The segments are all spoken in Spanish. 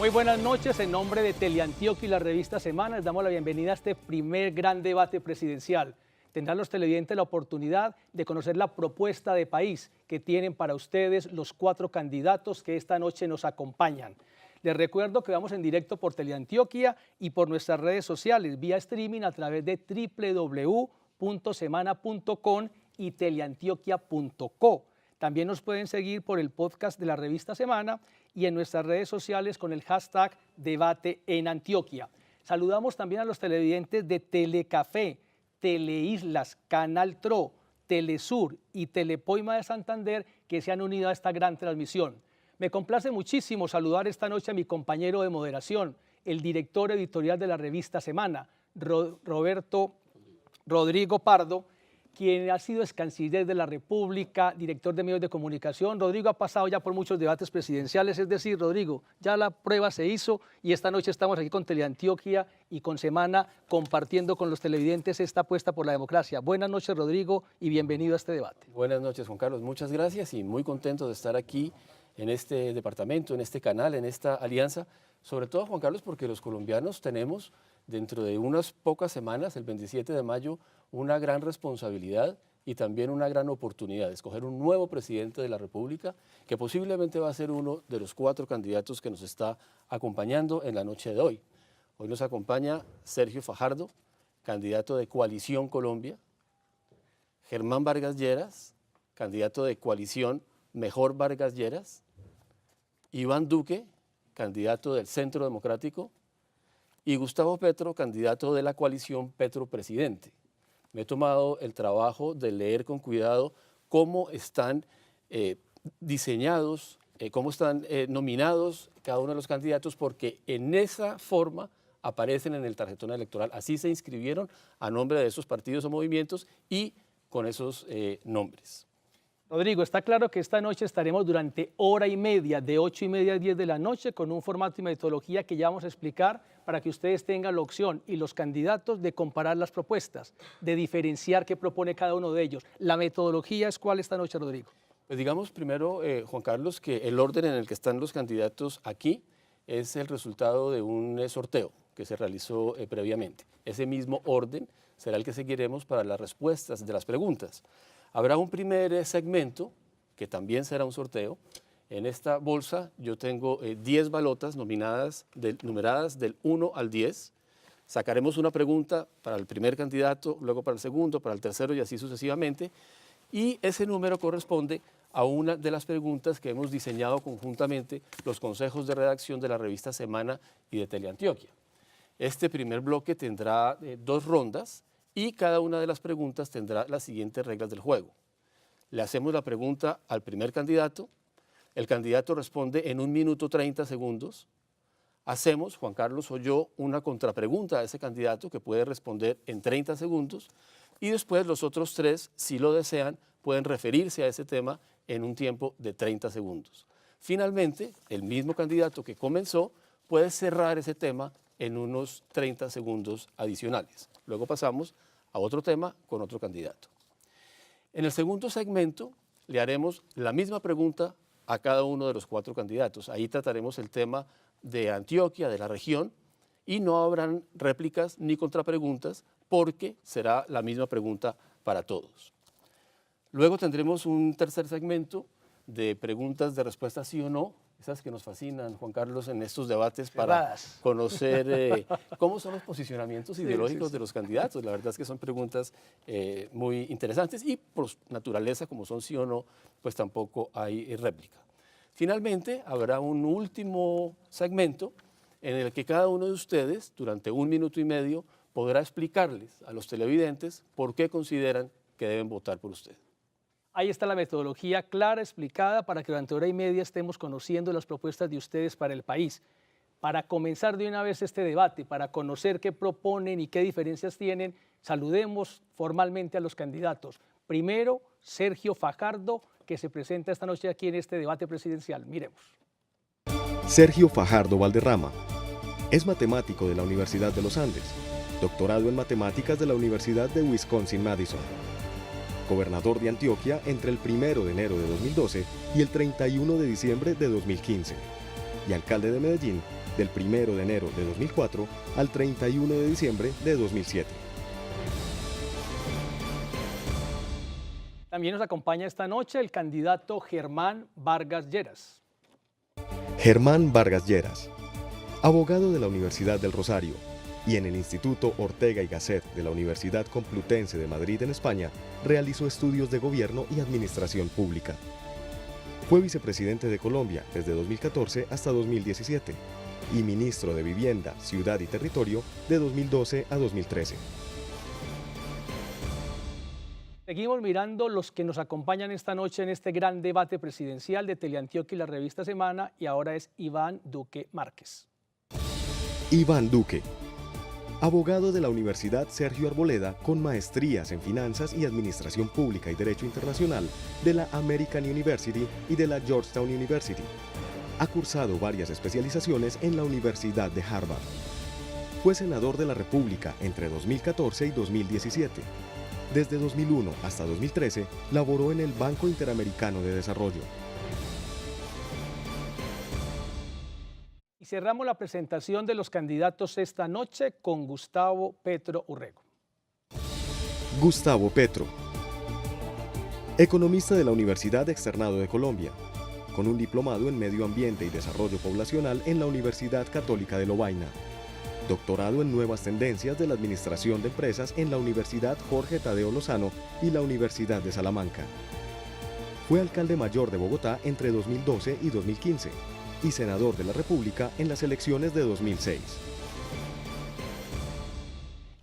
Muy buenas noches, en nombre de Teleantioquia y la revista Semana, les damos la bienvenida a este primer gran debate presidencial. Tendrán los televidentes la oportunidad de conocer la propuesta de país que tienen para ustedes los 4 candidatos que esta noche nos acompañan. Les recuerdo que vamos en directo por Teleantioquia y por nuestras redes sociales, vía streaming a través de www.semana.com y teleantioquia.co. También nos pueden seguir por el podcast de la revista Semana y en nuestras redes sociales con el hashtag Debate en Antioquia. Saludamos también a los televidentes de Telecafé, Teleislas, Canal Tro, Telesur y Telepoima de Santander que se han unido a esta gran transmisión. Me complace muchísimo saludar esta noche a mi compañero de moderación, el director editorial de la revista Semana, Rodrigo Pardo, quien ha sido excanciller de la República, director de medios de comunicación. Rodrigo ha pasado ya por muchos debates presidenciales, es decir, Rodrigo, ya la prueba se hizo y esta noche estamos aquí con Teleantioquia y con Semana compartiendo con los televidentes esta apuesta por la democracia. Buenas noches, Rodrigo, y bienvenido a este debate. Buenas noches, Juan Carlos. Muchas gracias y muy contento de estar aquí en este departamento, en este canal, en esta alianza. Sobre todo, Juan Carlos, porque los colombianos tenemos dentro de unas pocas semanas, el 27 de mayo, una gran responsabilidad y también una gran oportunidad de escoger un nuevo presidente de la República que posiblemente va a ser uno de los 4 candidatos que nos está acompañando en la noche de hoy. Hoy nos acompaña Sergio Fajardo, candidato de Coalición Colombia, Germán Vargas Lleras, candidato de Coalición Mejor Vargas Lleras, Iván Duque, candidato del Centro Democrático, y Gustavo Petro, candidato de la Coalición Petro Presidente. Me he tomado el trabajo de leer con cuidado cómo están diseñados, cómo están nominados cada uno de los candidatos, porque en esa forma aparecen en el tarjetón electoral. Así se inscribieron a nombre de esos partidos o movimientos y con esos nombres. Rodrigo, está claro que esta noche estaremos durante hora y media, de 8:30 a 10 de la noche, con un formato y metodología que ya vamos a explicar para que ustedes tengan la opción y los candidatos de comparar las propuestas, de diferenciar qué propone cada uno de ellos. ¿La metodología es cuál esta noche, Rodrigo? Pues digamos primero, Juan Carlos, que el orden en el que están los candidatos aquí es el resultado de un sorteo que se realizó previamente. Ese mismo orden será el que seguiremos para las respuestas de las preguntas. Habrá un primer segmento, que también será un sorteo. En esta bolsa yo tengo 10 balotas numeradas del 1 al 10. Sacaremos una pregunta para el primer candidato, luego para el segundo, para el tercero y así sucesivamente. Y ese número corresponde a una de las preguntas que hemos diseñado conjuntamente los consejos de redacción de la revista Semana y de Teleantioquia. Este primer bloque tendrá 2 rondas. Y cada una de las preguntas tendrá las siguientes reglas del juego. Le hacemos la pregunta al primer candidato, el candidato responde en 1 minuto 30 segundos. Hacemos, Juan Carlos o yo, una contrapregunta a ese candidato que puede responder en 30 segundos y después los otros 3, si lo desean, pueden referirse a ese tema en un tiempo de 30 segundos. Finalmente, el mismo candidato que comenzó puede cerrar ese tema en unos 30 segundos adicionales. Luego pasamos a otro tema con otro candidato. En el segundo segmento le haremos la misma pregunta a cada uno de los 4 candidatos. Ahí trataremos el tema de Antioquia, de la región, y no habrán réplicas ni contrapreguntas porque será la misma pregunta para todos. Luego tendremos un tercer segmento de preguntas de respuesta sí o no, esas que nos fascinan, Juan Carlos, en estos debates para conocer cómo son los posicionamientos ideológicos de los candidatos. La verdad es que son preguntas muy interesantes y por naturaleza, como son sí o no, pues tampoco hay réplica. Finalmente, habrá un último segmento en el que cada uno de ustedes, durante 1 minuto y medio, podrá explicarles a los televidentes por qué consideran que deben votar por usted. Ahí está la metodología clara, explicada, para que durante hora y media estemos conociendo las propuestas de ustedes para el país. Para comenzar de una vez este debate, para conocer qué proponen y qué diferencias tienen, saludemos formalmente a los candidatos. Primero, Sergio Fajardo, que se presenta esta noche aquí en este debate presidencial. Miremos. Sergio Fajardo Valderrama es matemático de la Universidad de los Andes, doctorado en matemáticas de la Universidad de Wisconsin-Madison. Gobernador de Antioquia entre el 1 de enero de 2012 y el 31 de diciembre de 2015, y alcalde de Medellín del 1 de enero de 2004 al 31 de diciembre de 2007. También nos acompaña esta noche el candidato Germán Vargas Lleras. Germán Vargas Lleras, abogado de la Universidad del Rosario y en el Instituto Ortega y Gasset de la Universidad Complutense de Madrid en España, realizó estudios de gobierno y administración pública. Fue vicepresidente de Colombia desde 2014 hasta 2017 y ministro de Vivienda, Ciudad y Territorio de 2012 a 2013. Seguimos mirando los que nos acompañan esta noche en este gran debate presidencial de Teleantioquia y la revista Semana, y ahora es Iván Duque Márquez. Iván Duque, abogado de la Universidad Sergio Arboleda con maestrías en Finanzas y Administración Pública y Derecho Internacional de la American University y de la Georgetown University. Ha cursado varias especializaciones en la Universidad de Harvard. Fue senador de la República entre 2014 y 2017. Desde 2001 hasta 2013, laboró en el Banco Interamericano de Desarrollo. Y cerramos la presentación de los candidatos esta noche con Gustavo Petro Urrego. Gustavo Petro, economista de la Universidad Externado de Colombia, con un diplomado en Medio Ambiente y Desarrollo Poblacional en la Universidad Católica de Lovaina. Doctorado en Nuevas Tendencias de la Administración de Empresas en la Universidad Jorge Tadeo Lozano y la Universidad de Salamanca. Fue alcalde mayor de Bogotá entre 2012 y 2015 y senador de la República en las elecciones de 2006.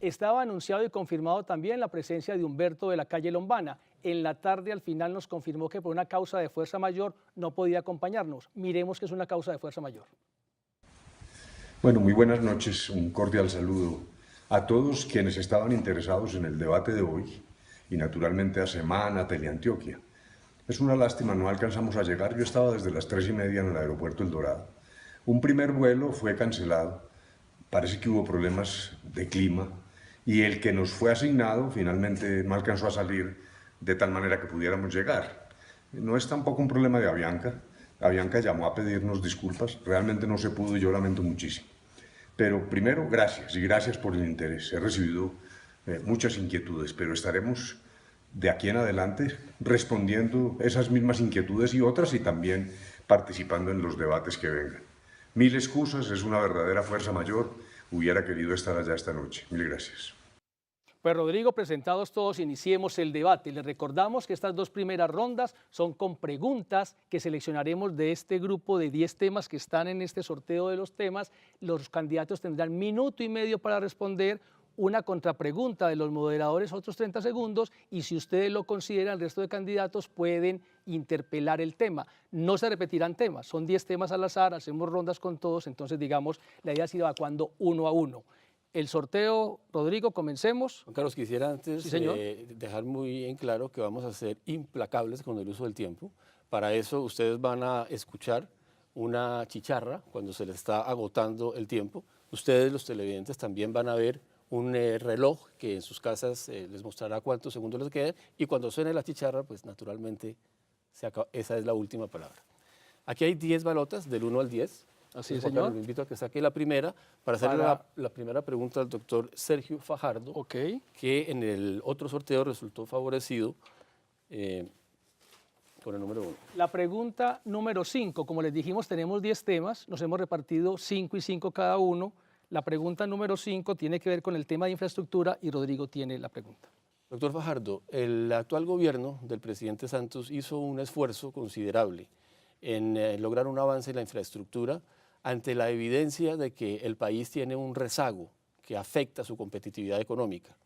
Estaba anunciado y confirmado también la presencia de Humberto de la Calle Lombana. En la tarde al final nos confirmó que por una causa de fuerza mayor no podía acompañarnos. Miremos que es una causa de fuerza mayor. Bueno, muy buenas noches, un cordial saludo a todos quienes estaban interesados en el debate de hoy y naturalmente a Semana, a Teleantioquia. Es una lástima, no alcanzamos a llegar, yo estaba desde las 3:30 en el aeropuerto El Dorado. Un primer vuelo fue cancelado, parece que hubo problemas de clima y el que nos fue asignado finalmente no alcanzó a salir de tal manera que pudiéramos llegar. No es tampoco un problema de Avianca. Avianca llamó a pedirnos disculpas, realmente no se pudo y yo lamento muchísimo. Pero primero, gracias y gracias por el interés. He recibido muchas inquietudes, pero estaremos de aquí en adelante respondiendo esas mismas inquietudes y otras y también participando en los debates que vengan. Mil excusas, es una verdadera fuerza mayor. Hubiera querido estar allá esta noche. Mil gracias. Pues Rodrigo, presentados todos, iniciemos el debate. Les recordamos que estas dos primeras rondas son con preguntas que seleccionaremos de este grupo de 10 temas que están en este sorteo de los temas. Los candidatos tendrán 1 minuto y medio para responder, una contrapregunta de los moderadores, otros 30 segundos, y si ustedes lo consideran, el resto de candidatos pueden interpelar el tema. No se repetirán temas, son 10 temas al azar, hacemos rondas con todos, entonces digamos, la idea es ir evacuando uno a uno. El sorteo, Rodrigo, comencemos. Juan Carlos, quisiera antes Sí, señor. dejar muy en claro que vamos a ser implacables con el uso del tiempo. Para eso ustedes van a escuchar una chicharra cuando se les está agotando el tiempo. Ustedes, los televidentes, también van a ver un reloj que en sus casas les mostrará cuántos segundos les quedan y cuando suene la chicharra, pues naturalmente esa es la última palabra. Aquí hay 10 balotas del 1 al 10. Así es, Juan señor. Carlos, lo invito a que saque la primera para hacerle la primera pregunta al doctor Sergio Fajardo, Ok. que en el otro sorteo resultó favorecido con el número 1. La pregunta número 5, como les dijimos, tenemos 10 temas, nos hemos repartido 5 y 5 cada uno. La pregunta número 5 tiene que ver con el tema de infraestructura y Rodrigo tiene la pregunta. Doctor Fajardo, el actual gobierno del presidente Santos hizo un esfuerzo considerable en lograr un avance en la infraestructura ante la evidencia de que el país tiene un rezago que afecta su competitividad económica.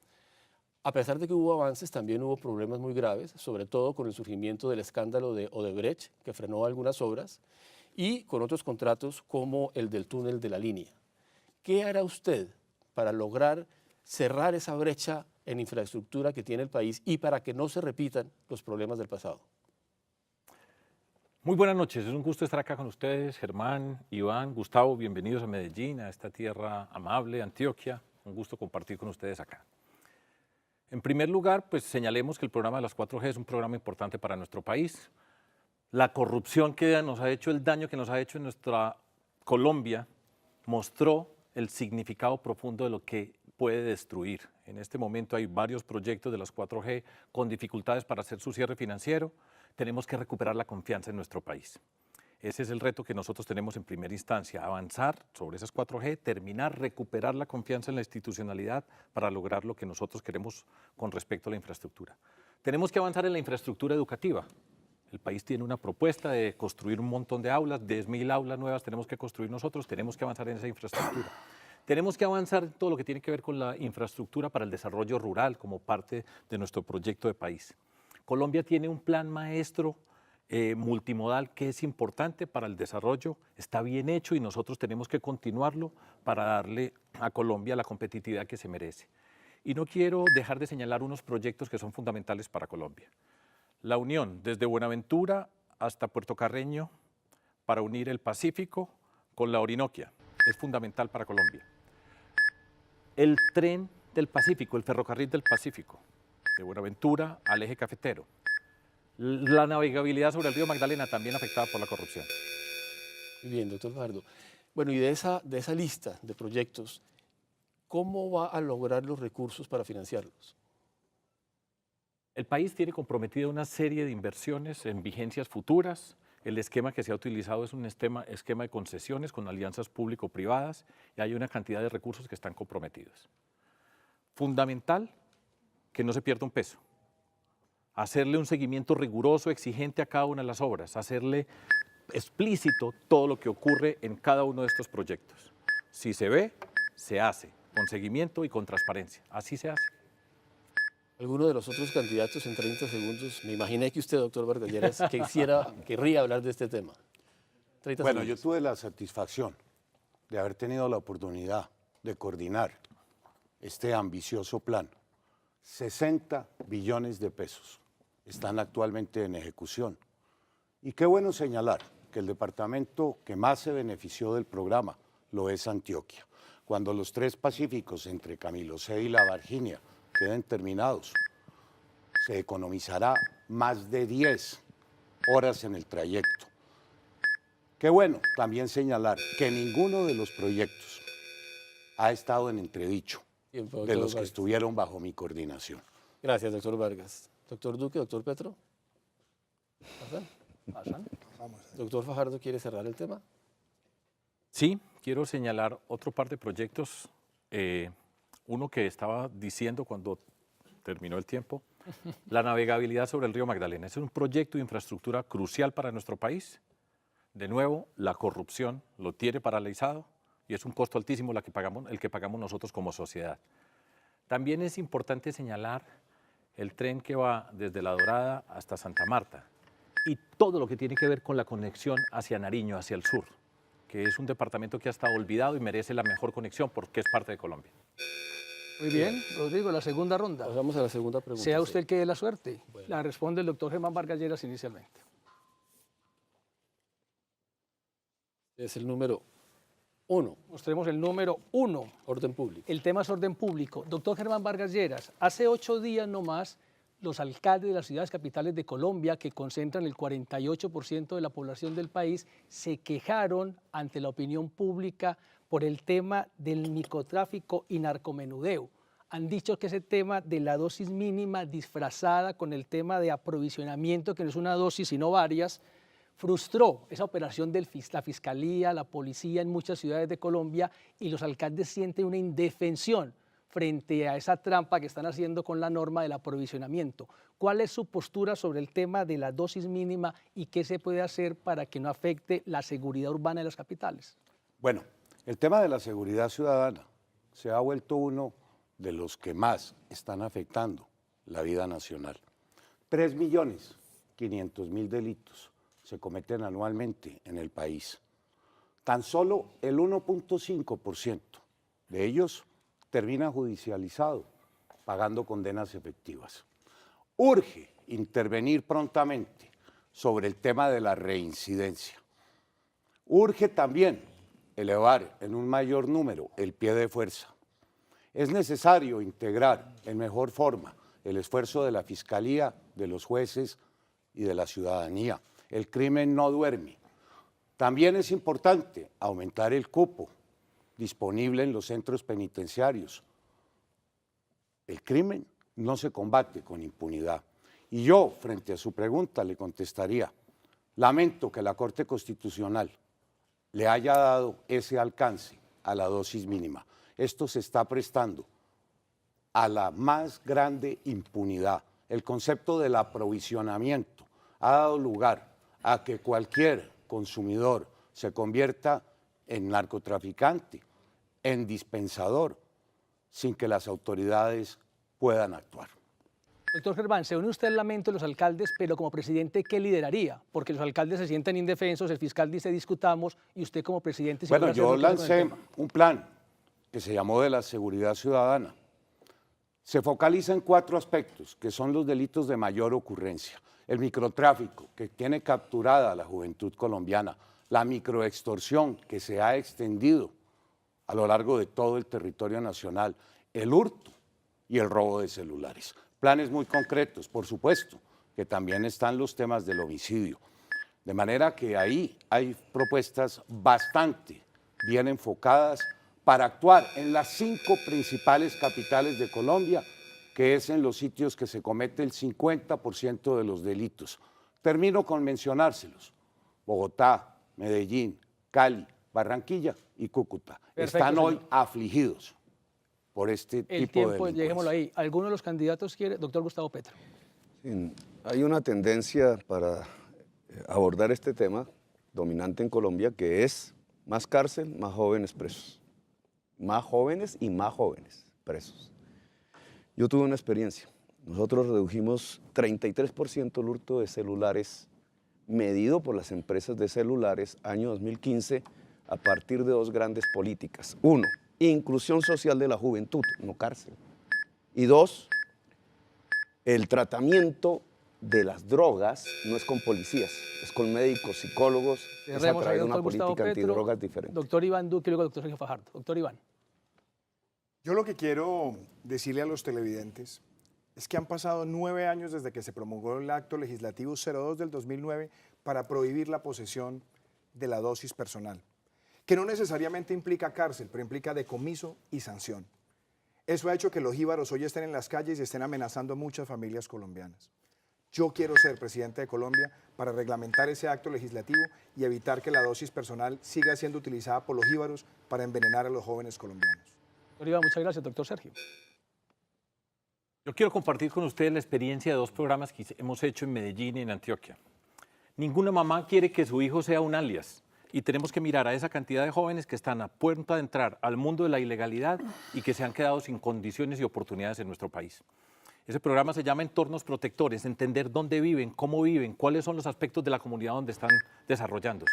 A pesar de que hubo avances, también hubo problemas muy graves, sobre todo con el surgimiento del escándalo de Odebrecht, que frenó algunas obras, y con otros contratos como el del túnel de la línea. ¿Qué hará usted para lograr cerrar esa brecha en infraestructura que tiene el país y para que no se repitan los problemas del pasado? Muy buenas noches, es un gusto estar acá con ustedes, Germán, Iván, Gustavo, bienvenidos a Medellín, a esta tierra amable, Antioquia, un gusto compartir con ustedes acá. En primer lugar, pues señalemos que el programa de las 4G es un programa importante para nuestro país. La corrupción que nos ha hecho, el daño que nos ha hecho en nuestra Colombia, mostró el significado profundo de lo que puede destruir. En este momento hay varios proyectos de las 4G con dificultades para hacer su cierre financiero. Tenemos que recuperar la confianza en nuestro país. Ese es el reto que nosotros tenemos en primera instancia, avanzar sobre esas 4G, terminar, recuperar la confianza en la institucionalidad para lograr lo que nosotros queremos con respecto a la infraestructura. Tenemos que avanzar en la infraestructura educativa. El país tiene una propuesta de construir un montón de aulas, 10.000 aulas nuevas tenemos que construir nosotros, tenemos que avanzar en esa infraestructura. Tenemos que avanzar en todo lo que tiene que ver con la infraestructura para el desarrollo rural como parte de nuestro proyecto de país. Colombia tiene un plan maestro multimodal que es importante para el desarrollo, está bien hecho y nosotros tenemos que continuarlo para darle a Colombia la competitividad que se merece. Y no quiero dejar de señalar unos proyectos que son fundamentales para Colombia. La unión desde Buenaventura hasta Puerto Carreño para unir el Pacífico con la Orinoquia es fundamental para Colombia. El tren del Pacífico, el ferrocarril del Pacífico, de Buenaventura al eje cafetero. La navegabilidad sobre el río Magdalena también afectada por la corrupción. Muy bien, doctor Fajardo. Bueno, y de esa lista de proyectos, ¿cómo va a lograr los recursos para financiarlos? El país tiene comprometida una serie de inversiones en vigencias futuras. El esquema que se ha utilizado es un esquema de concesiones con alianzas público-privadas y hay una cantidad de recursos que están comprometidos. Fundamental que no se pierda un peso. Hacerle un seguimiento riguroso, exigente a cada una de las obras, hacerle explícito todo lo que ocurre en cada uno de estos proyectos. Si se ve, se hace, con seguimiento y con transparencia. Así se hace. ¿Alguno de los otros candidatos en 30 segundos? Me imaginé que usted, doctor Vargas Lleras, querría hablar de este tema. 30 Bueno, segundos. yo tuve la satisfacción de haber tenido la oportunidad de coordinar este ambicioso plan. 60 billones de pesos están actualmente en ejecución. Y qué bueno señalar que el departamento que más se benefició del programa lo es Antioquia. Cuando los 3 pacíficos entre Camilo C y La Virginia queden terminados, se economizará más de 10 horas en el trayecto. Qué bueno también señalar que ninguno de los proyectos ha estado en entredicho Tiempo, de doctor los que Vargas. estuvieron bajo mi coordinación. Gracias, doctor Vargas. Doctor Duque, doctor Petro. ¿Pasan? Doctor Fajardo, ¿quiere cerrar el tema? Sí, quiero señalar otro par de proyectos. Uno que estaba diciendo cuando terminó el tiempo, la navegabilidad sobre el río Magdalena. Es un proyecto de infraestructura crucial para nuestro país. De nuevo, la corrupción lo tiene paralizado y es un costo altísimo el que pagamos nosotros como sociedad. También es importante señalar el tren que va desde La Dorada hasta Santa Marta y todo lo que tiene que ver con la conexión hacia Nariño, hacia el sur, que es un departamento que ha estado olvidado y merece la mejor conexión porque es parte de Colombia. Muy bien, Rodrigo, la segunda ronda. Pasamos a la segunda pregunta. Sea sí. usted el que dé la suerte. La responde el doctor Germán Vargas Lleras inicialmente. Es el número 1, Mostremos el número 1. orden público. El tema es orden público. Doctor Germán Vargas Lleras, hace 8 días nomás, los alcaldes de las ciudades capitales de Colombia, que concentran el 48% de la población del país, se quejaron ante la opinión pública por el tema del microtráfico y narcomenudeo. Han dicho que ese tema de la dosis mínima disfrazada con el tema de aprovisionamiento, que no es una dosis sino varias, frustró esa operación de la Fiscalía, la Policía en muchas ciudades de Colombia y los alcaldes sienten una indefensión frente a esa trampa que están haciendo con la norma del aprovisionamiento. ¿Cuál es su postura sobre el tema de la dosis mínima y qué se puede hacer para que no afecte la seguridad urbana de las capitales? Bueno, el tema de la seguridad ciudadana se ha vuelto uno de los que más están afectando la vida nacional. 3.500.000 delitos se cometen anualmente en el país. Tan solo el 1.5% de ellos termina judicializado, pagando condenas efectivas. Urge intervenir prontamente sobre el tema de la reincidencia. Urge también elevar en un mayor número el pie de fuerza. Es necesario integrar en mejor forma el esfuerzo de la Fiscalía, de los jueces y de la ciudadanía. El crimen no duerme. También es importante aumentar el cupo disponible en los centros penitenciarios. El crimen no se combate con impunidad. Y yo, frente a su pregunta, le contestaría, lamento que la Corte Constitucional le haya dado ese alcance a la dosis mínima. Esto se está prestando a la más grande impunidad. El concepto del aprovisionamiento ha dado lugar a que cualquier consumidor se convierta en narcotraficante, en dispensador, sin que las autoridades puedan actuar. Doctor Germán, se une usted al lamento de los alcaldes, pero como presidente, ¿qué lideraría? Porque los alcaldes se sienten indefensos, el fiscal dice discutamos, y usted como presidente... Bueno, yo lancé un plan que se llamó de la seguridad ciudadana. Se focaliza en 4 aspectos, que son los delitos de mayor ocurrencia. El microtráfico, que tiene capturada a la juventud colombiana. La microextorsión, que se ha extendido a lo largo de todo el territorio nacional. El hurto y el robo de celulares. Planes muy concretos, por supuesto, que también están los temas del homicidio. De manera que ahí hay propuestas bastante bien enfocadas para actuar en las 5 principales capitales de Colombia, que es en los sitios que se comete el 50% de los delitos. Termino con mencionárselos. Bogotá, Medellín, Cali, Barranquilla y Cúcuta. Perfecto, están hoy señor. afligidos por este tipo de delincuencia. Lleguémoslo ahí. ¿Alguno de los candidatos quiere? Doctor Gustavo Petro. Sí, hay una tendencia para abordar este tema dominante en Colombia, que es más cárcel, más jóvenes presos. Más jóvenes y más jóvenes presos. Yo tuve una experiencia. Nosotros redujimos 33% el hurto de celulares medido por las empresas de celulares año 2015 a partir de 2 grandes políticas. 1, inclusión social de la juventud, no cárcel. Y 2, el tratamiento de las drogas no es con policías, es con médicos, psicólogos, es a través de una política antidrogas diferente. Doctor Iván Duque y luego doctor Sergio Fajardo. Doctor Iván. Yo lo que quiero decirle a los televidentes es que han pasado 9 años desde que se promulgó el acto legislativo 02 del 2009 para prohibir la posesión de la dosis personal, que no necesariamente implica cárcel, pero implica decomiso y sanción. Eso ha hecho que los jíbaros hoy estén en las calles y estén amenazando a muchas familias colombianas. Yo quiero ser presidente de Colombia para reglamentar ese acto legislativo y evitar que la dosis personal siga siendo utilizada por los jíbaros para envenenar a los jóvenes colombianos. Doctor Iván, muchas gracias. Doctor Sergio. Yo quiero compartir con ustedes la experiencia de 2 programas que hemos hecho en Medellín y en Antioquia. Ninguna mamá quiere que su hijo sea un alias y tenemos que mirar a esa cantidad de jóvenes que están a puerta de entrar al mundo de la ilegalidad y que se han quedado sin condiciones y oportunidades en nuestro país. Ese programa se llama Entornos Protectores, entender dónde viven, cómo viven, cuáles son los aspectos de la comunidad donde están desarrollándose.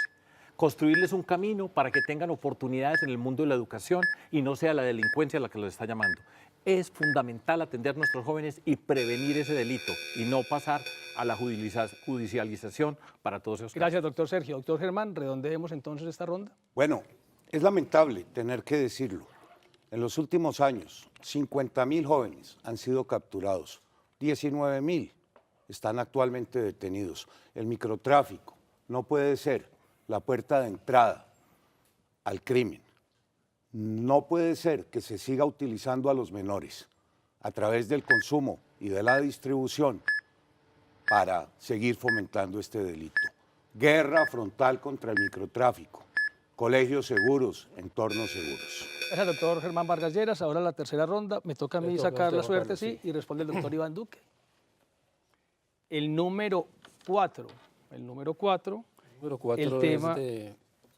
Construirles un camino para que tengan oportunidades en el mundo de la educación y no sea la delincuencia la que los está llamando. Es fundamental atender a nuestros jóvenes y prevenir ese delito y no pasar a la judicialización para todos esos casos. Gracias, doctor Sergio. Doctor Germán, redondeemos entonces esta ronda. Bueno, es lamentable tener que decirlo. En los últimos años, 50.000 jóvenes han sido capturados, 19.000 están actualmente detenidos. El microtráfico no puede ser la puerta de entrada al crimen. No puede ser que se siga utilizando a los menores a través del consumo y de la distribución para seguir fomentando este delito. Guerra frontal contra el microtráfico, colegios seguros, entornos seguros. Gracias, doctor Germán Vargas Lleras. Ahora la tercera ronda. Me toca a mí sacar la suerte, sí, y responde el doctor Iván Duque. El número 4. El número 4. Número 4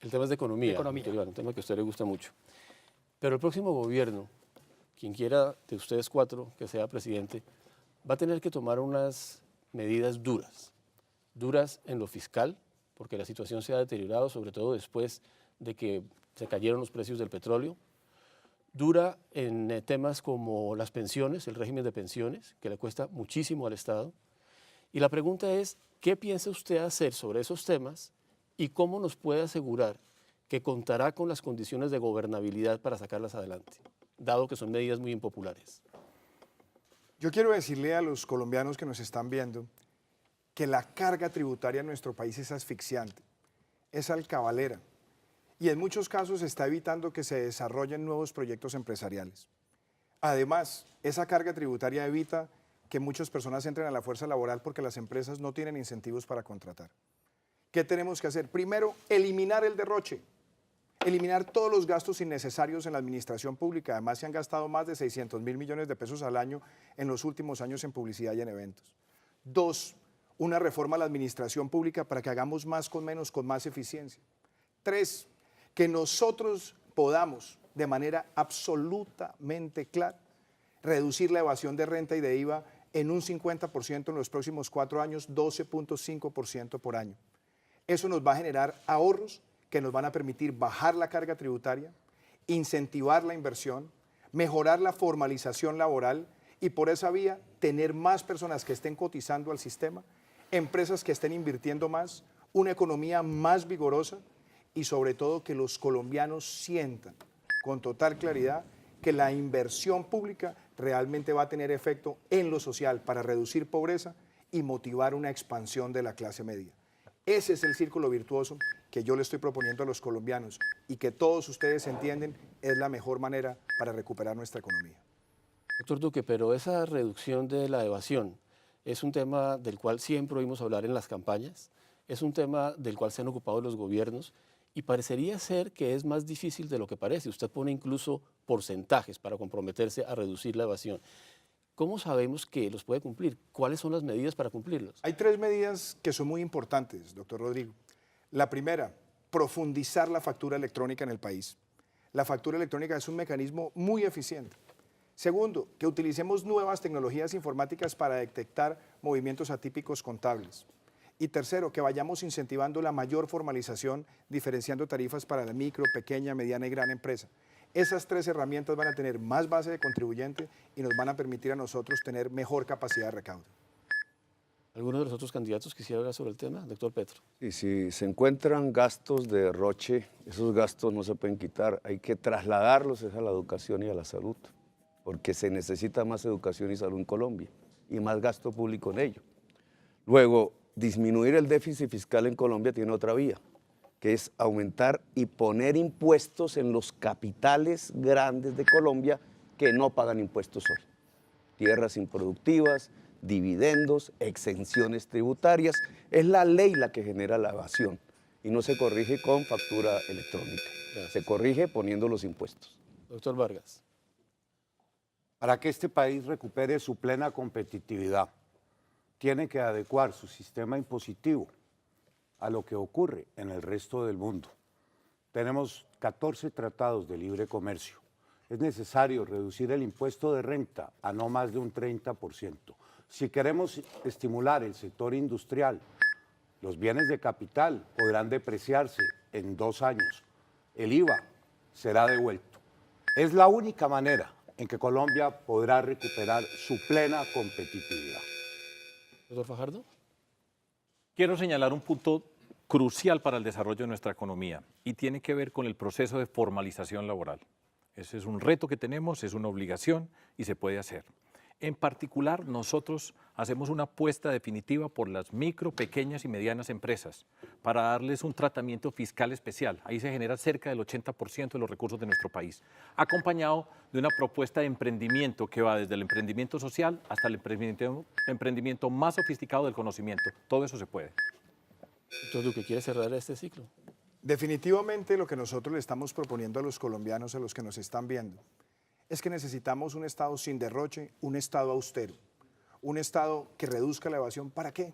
el tema es de economía, doctor Iván, un tema que a usted le gusta mucho. Pero el próximo gobierno, quien quiera de ustedes 4 que sea presidente, va a tener que tomar unas medidas duras en lo fiscal, porque la situación se ha deteriorado, sobre todo después de que se cayeron los precios del petróleo. Dura en temas como las pensiones, el régimen de pensiones, que le cuesta muchísimo al Estado. Y la pregunta es, ¿qué piensa usted hacer sobre esos temas y cómo nos puede asegurar que contará con las condiciones de gobernabilidad para sacarlas adelante, dado que son medidas muy impopulares? Yo quiero decirle a los colombianos que nos están viendo que la carga tributaria en nuestro país es asfixiante, es alcabalera y en muchos casos está evitando que se desarrollen nuevos proyectos empresariales. Además, esa carga tributaria evita que muchas personas entren a la fuerza laboral porque las empresas no tienen incentivos para contratar. ¿Qué tenemos que hacer? Primero, eliminar el derroche, eliminar todos los gastos innecesarios en la administración pública. Además, se han gastado más de 600.000 millones de pesos al año en los últimos años en publicidad y en eventos. Dos, una reforma a la administración pública para que hagamos más con menos, con más eficiencia. Tres, que nosotros podamos, de manera absolutamente clara, reducir la evasión de renta y de IVA en un 50% en los próximos 4 años, 12.5% por año. Eso nos va a generar ahorros que nos van a permitir bajar la carga tributaria, incentivar la inversión, mejorar la formalización laboral y por esa vía tener más personas que estén cotizando al sistema, empresas que estén invirtiendo más, una economía más vigorosa y sobre todo que los colombianos sientan con total claridad que la inversión pública realmente va a tener efecto en lo social para reducir pobreza y motivar una expansión de la clase media. Ese es el círculo virtuoso que yo le estoy proponiendo a los colombianos y que todos ustedes entienden es la mejor manera para recuperar nuestra economía. Doctor Duque, pero esa reducción de la evasión es un tema del cual siempre oímos hablar en las campañas, es un tema del cual se han ocupado los gobiernos y parecería ser que es más difícil de lo que parece. Usted pone incluso porcentajes para comprometerse a reducir la evasión. ¿Cómo sabemos que los puede cumplir? ¿Cuáles son las medidas para cumplirlos? Hay 3 medidas que son muy importantes, doctor Rodrigo. La primera, profundizar la factura electrónica en el país. La factura electrónica es un mecanismo muy eficiente. Segundo, que utilicemos nuevas tecnologías informáticas para detectar movimientos atípicos contables. Y tercero, que vayamos incentivando la mayor formalización, diferenciando tarifas para la micro, pequeña, mediana y gran empresa. Esas 3 herramientas van a tener más base de contribuyente y nos van a permitir a nosotros tener mejor capacidad de recaudo. ¿Alguno de los otros candidatos quisiera hablar sobre el tema? Doctor Petro. Y si se encuentran gastos de derroche, esos gastos no se pueden quitar, hay que trasladarlos a la educación y a la salud, porque se necesita más educación y salud en Colombia y más gasto público en ello. Luego, disminuir el déficit fiscal en Colombia tiene otra vía, que es aumentar y poner impuestos en los capitales grandes de Colombia que no pagan impuestos hoy. Tierras improductivas, dividendos, exenciones tributarias. Es la ley la que genera la evasión y no se corrige con factura electrónica. Gracias. Se corrige poniendo los impuestos. Doctor Vargas. Para que este país recupere su plena competitividad, tiene que adecuar su sistema impositivo a lo que ocurre en el resto del mundo. Tenemos 14 tratados de libre comercio. Es necesario reducir el impuesto de renta a no más de un 30%. Si queremos estimular el sector industrial, los bienes de capital podrán depreciarse en 2 años. El IVA será devuelto. Es la única manera en que Colombia podrá recuperar su plena competitividad. Doctor Fajardo. Quiero señalar un punto crucial para el desarrollo de nuestra economía y tiene que ver con el proceso de formalización laboral. Ese es un reto que tenemos, es una obligación y se puede hacer. En particular, nosotros hacemos una apuesta definitiva por las micro, pequeñas y medianas empresas para darles un tratamiento fiscal especial. Ahí se genera cerca del 80% de los recursos de nuestro país, acompañado de una propuesta de emprendimiento que va desde el emprendimiento social hasta el emprendimiento más sofisticado del conocimiento. Todo eso se puede. Doctor Duque, ¿quiere cerrar este ciclo? Definitivamente lo que nosotros le estamos proponiendo a los colombianos, a los que nos están viendo, es que necesitamos un Estado sin derroche, un Estado austero, un Estado que reduzca la evasión. ¿Para qué?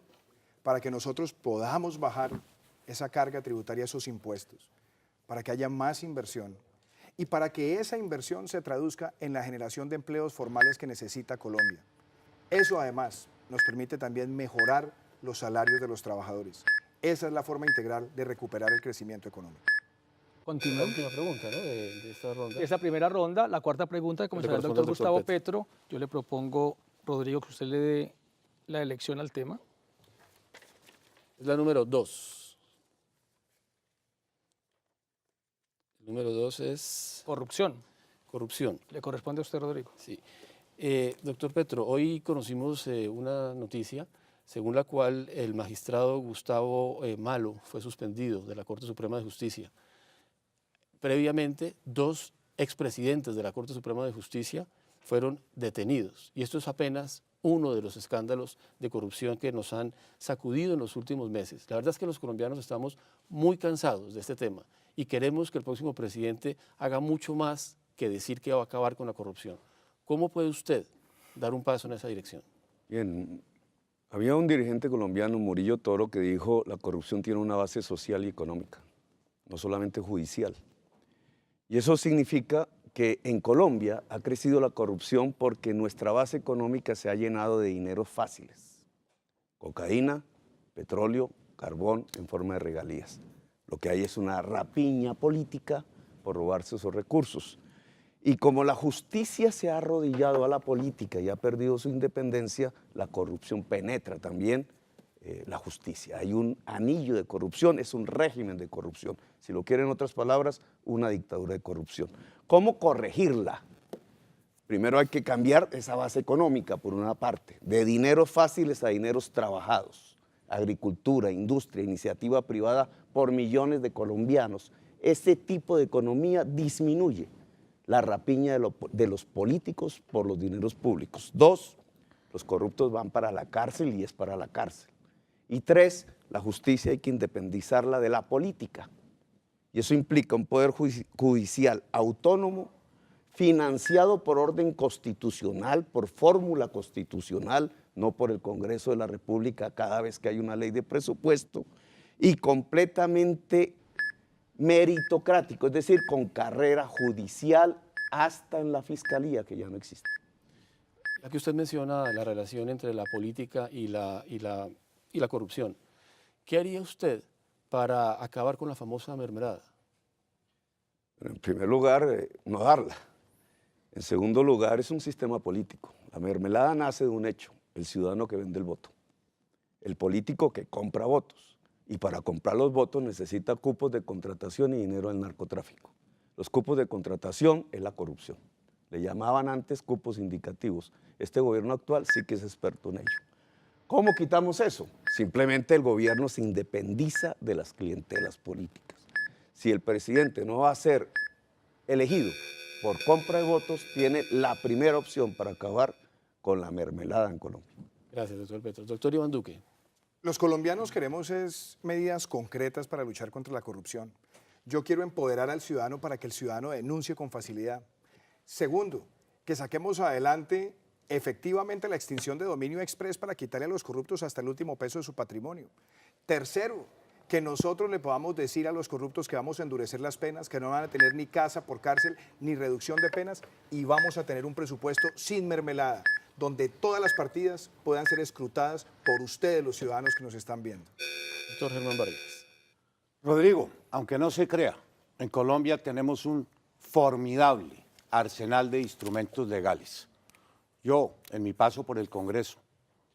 Para que nosotros podamos bajar esa carga tributaria, esos impuestos, para que haya más inversión y para que esa inversión se traduzca en la generación de empleos formales que necesita Colombia. Eso además nos permite también mejorar los salarios de los trabajadores. Esa es la forma integral de recuperar el crecimiento económico. La Continuamos. última pregunta, ¿no? de esta ronda. Esa primera ronda, la cuarta pregunta, que comenzará el corresponde doctor al doctor Gustavo Petro. Yo le propongo, Rodrigo, que usted le dé la elección al tema. Es la número 2. El número 2 es Corrupción. corrupción. Le corresponde a usted, Rodrigo. Sí. Doctor Petro, hoy conocimos una noticia según la cual el magistrado Gustavo Malo fue suspendido de la Corte Suprema de Justicia. previamente 2 expresidentes de la Corte Suprema de Justicia fueron detenidos. Y esto es apenas uno de los escándalos de corrupción que nos han sacudido en los últimos meses. La verdad es que los colombianos estamos muy cansados de este tema y queremos que el próximo presidente haga mucho más que decir que va a acabar con la corrupción. ¿Cómo puede usted dar un paso en esa dirección? Bien, había un dirigente colombiano, Murillo Toro, que dijo la corrupción tiene una base social y económica, no solamente judicial. Y eso significa que en Colombia ha crecido la corrupción porque nuestra base económica se ha llenado de dineros fáciles. Cocaína, petróleo, carbón en forma de regalías. Lo que hay es una rapiña política por robarse esos recursos. Y como la justicia se ha arrodillado a la política y ha perdido su independencia, la corrupción penetra también la justicia. Hay un anillo de corrupción, es un régimen de corrupción. Si lo quieren en otras palabras, una dictadura de corrupción. ¿Cómo corregirla? Primero hay que cambiar esa base económica, por una parte, de dineros fáciles a dineros trabajados. Agricultura, industria, iniciativa privada por millones de colombianos. Ese tipo de economía disminuye la rapiña de los políticos por los dineros públicos. 2, los corruptos van para la cárcel y es para la cárcel. Y 3, la justicia hay que independizarla de la política. Y eso implica un poder judicial autónomo, financiado por orden constitucional, por fórmula constitucional, no por el Congreso de la República cada vez que hay una ley de presupuesto, y completamente meritocrático, es decir, con carrera judicial hasta en la fiscalía, que ya no existe. Ya que usted menciona la relación entre la política y la corrupción, ¿qué haría usted para acabar con la famosa mermelada? En primer lugar, no darla. En segundo lugar, es un sistema político. La mermelada nace de un hecho, el ciudadano que vende el voto, el político que compra votos. Y para comprar los votos necesita cupos de contratación y dinero del narcotráfico. Los cupos de contratación es la corrupción. Le llamaban antes cupos indicativos. Este gobierno actual sí que es experto en ello. ¿Cómo quitamos eso? Simplemente el gobierno se independiza de las clientelas políticas. Si el presidente no va a ser elegido por compra de votos, tiene la primera opción para acabar con la mermelada en Colombia. Gracias, doctor Petro. Doctor Iván Duque. Los colombianos queremos medidas concretas para luchar contra la corrupción. Yo quiero empoderar al ciudadano para que el ciudadano denuncie con facilidad. Segundo, que saquemos adelante efectivamente la extinción de dominio express para quitarle a los corruptos hasta el último peso de su patrimonio. Tercero, que nosotros le podamos decir a los corruptos que vamos a endurecer las penas, que no van a tener ni casa por cárcel, ni reducción de penas, y vamos a tener un presupuesto sin mermelada, donde todas las partidas puedan ser escrutadas por ustedes, los ciudadanos que nos están viendo. Doctor Germán Vargas. Rodrigo, aunque no se crea, en Colombia tenemos un formidable arsenal de instrumentos legales. Yo, en mi paso por el Congreso,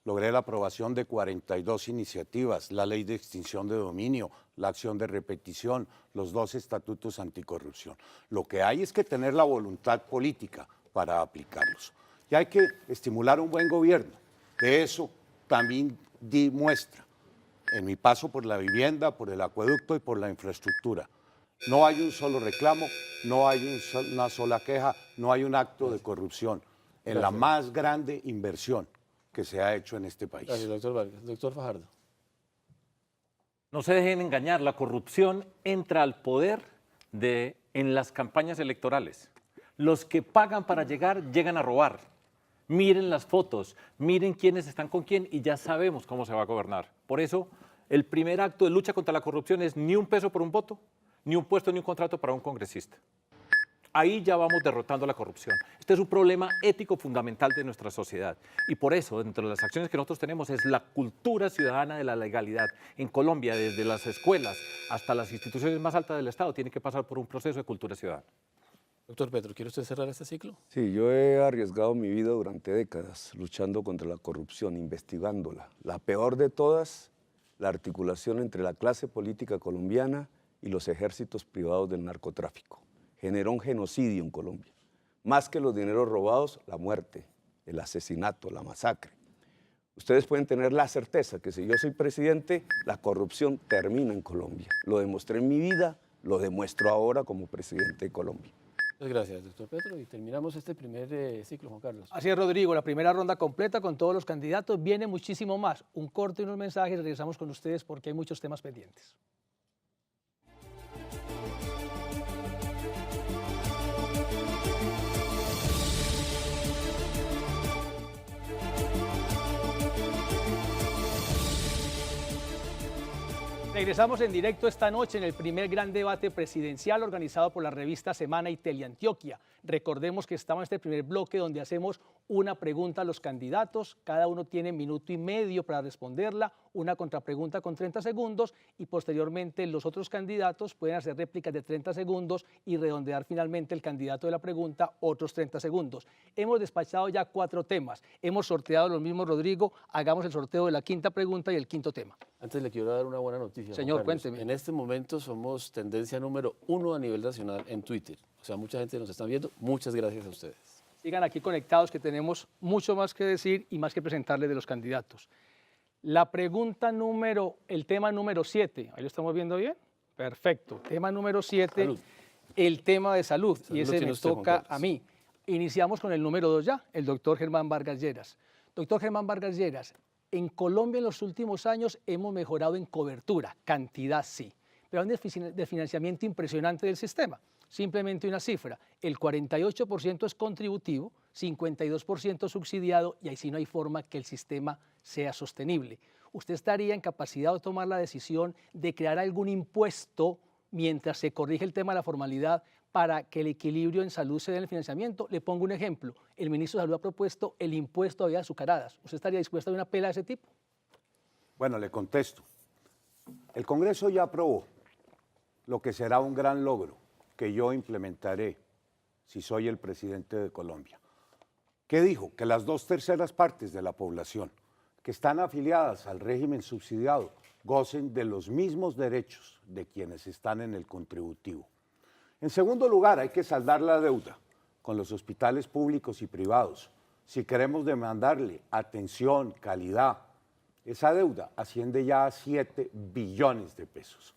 logré la aprobación de 42 iniciativas, la ley de extinción de dominio, la acción de repetición, los 2 estatutos anticorrupción. Lo que hay es que tener la voluntad política para aplicarlos. Y hay que estimular un buen gobierno. De eso también di muestra en mi paso por la vivienda, por el acueducto y por la infraestructura. No hay un solo reclamo, no hay una sola queja, no hay un acto de corrupción en la más grande inversión que se ha hecho en este país. Gracias, doctor Vargas. Doctor Fajardo. No se dejen engañar, la corrupción entra al poder en las campañas electorales. Los que pagan para llegar, llegan a robar. Miren las fotos, miren quiénes están con quién y ya sabemos cómo se va a gobernar. Por eso, el primer acto de lucha contra la corrupción es ni un peso por un voto, ni un puesto ni un contrato para un congresista. Ahí ya vamos derrotando la corrupción. Este es un problema ético fundamental de nuestra sociedad. Y por eso, dentro de las acciones que nosotros tenemos, es la cultura ciudadana de la legalidad. En Colombia, desde las escuelas hasta las instituciones más altas del Estado, tiene que pasar por un proceso de cultura ciudadana. Doctor Petro, ¿quiere usted cerrar este ciclo? Sí, yo he arriesgado mi vida durante décadas luchando contra la corrupción, investigándola. La peor de todas, la articulación entre la clase política colombiana y los ejércitos privados del narcotráfico. Generó un genocidio en Colombia. Más que los dineros robados, la muerte, el asesinato, la masacre. Ustedes pueden tener la certeza que si yo soy presidente, la corrupción termina en Colombia. Lo demostré en mi vida, lo demuestro ahora como presidente de Colombia. Muchas gracias, doctor Petro. Y terminamos este primer ciclo, Juan Carlos. Así es, Rodrigo, la primera ronda completa con todos los candidatos. Viene muchísimo más. Un corte y unos mensajes. Regresamos con ustedes porque hay muchos temas pendientes. Regresamos en directo esta noche en el primer gran debate presidencial organizado por la revista Semana y Teleantioquia. Recordemos que estamos en este primer bloque donde hacemos una pregunta a los candidatos, cada uno tiene minuto y medio para responderla, una contrapregunta con 30 segundos y posteriormente los otros candidatos pueden hacer réplicas de 30 segundos y redondear finalmente el candidato de la pregunta otros 30 segundos. Hemos despachado ya 4 temas, hemos sorteado los mismos, Rodrigo, hagamos el sorteo de la quinta pregunta y el quinto tema. Antes le quiero dar una buena noticia. Señor, Juan Carlos. cuénteme. En este momento somos tendencia número 1 a nivel nacional en Twitter. O sea, mucha gente nos está viendo. Muchas gracias a ustedes. Sigan aquí conectados que tenemos mucho más que decir y más que presentarles de los candidatos. La pregunta el tema número 7, ¿ahí lo estamos viendo bien? Perfecto. Tema número 7, Salud. el tema de salud. Salud Y lo ese tiene me usted, Juan toca Carlos. a mí. Iniciamos con el número 2 ya, el doctor Germán Vargas Lleras. Doctor Germán Vargas Lleras, en Colombia en los últimos años hemos mejorado en cobertura, cantidad sí, pero hay un desfinanciamiento impresionante del sistema. Simplemente una cifra, el 48% es contributivo, 52% subsidiado y ahí sí no hay forma que el sistema sea sostenible. ¿Usted estaría en capacidad de tomar la decisión de crear algún impuesto mientras se corrige el tema de la formalidad para que el equilibrio en salud se dé en el financiamiento? Le pongo un ejemplo. El ministro de Salud ha propuesto el impuesto a bebidas azucaradas. ¿Usted estaría dispuesto a una pela de ese tipo? Bueno, le contesto. El Congreso ya aprobó lo que será un gran logro que yo implementaré si soy el presidente de Colombia. ¿Qué dijo? Que las 2/3 partes de la población que están afiliadas al régimen subsidiado gocen de los mismos derechos de quienes están en el contributivo. En segundo lugar, hay que saldar la deuda con los hospitales públicos y privados. Si queremos demandarle atención, calidad, esa deuda asciende ya a 7 billones de pesos.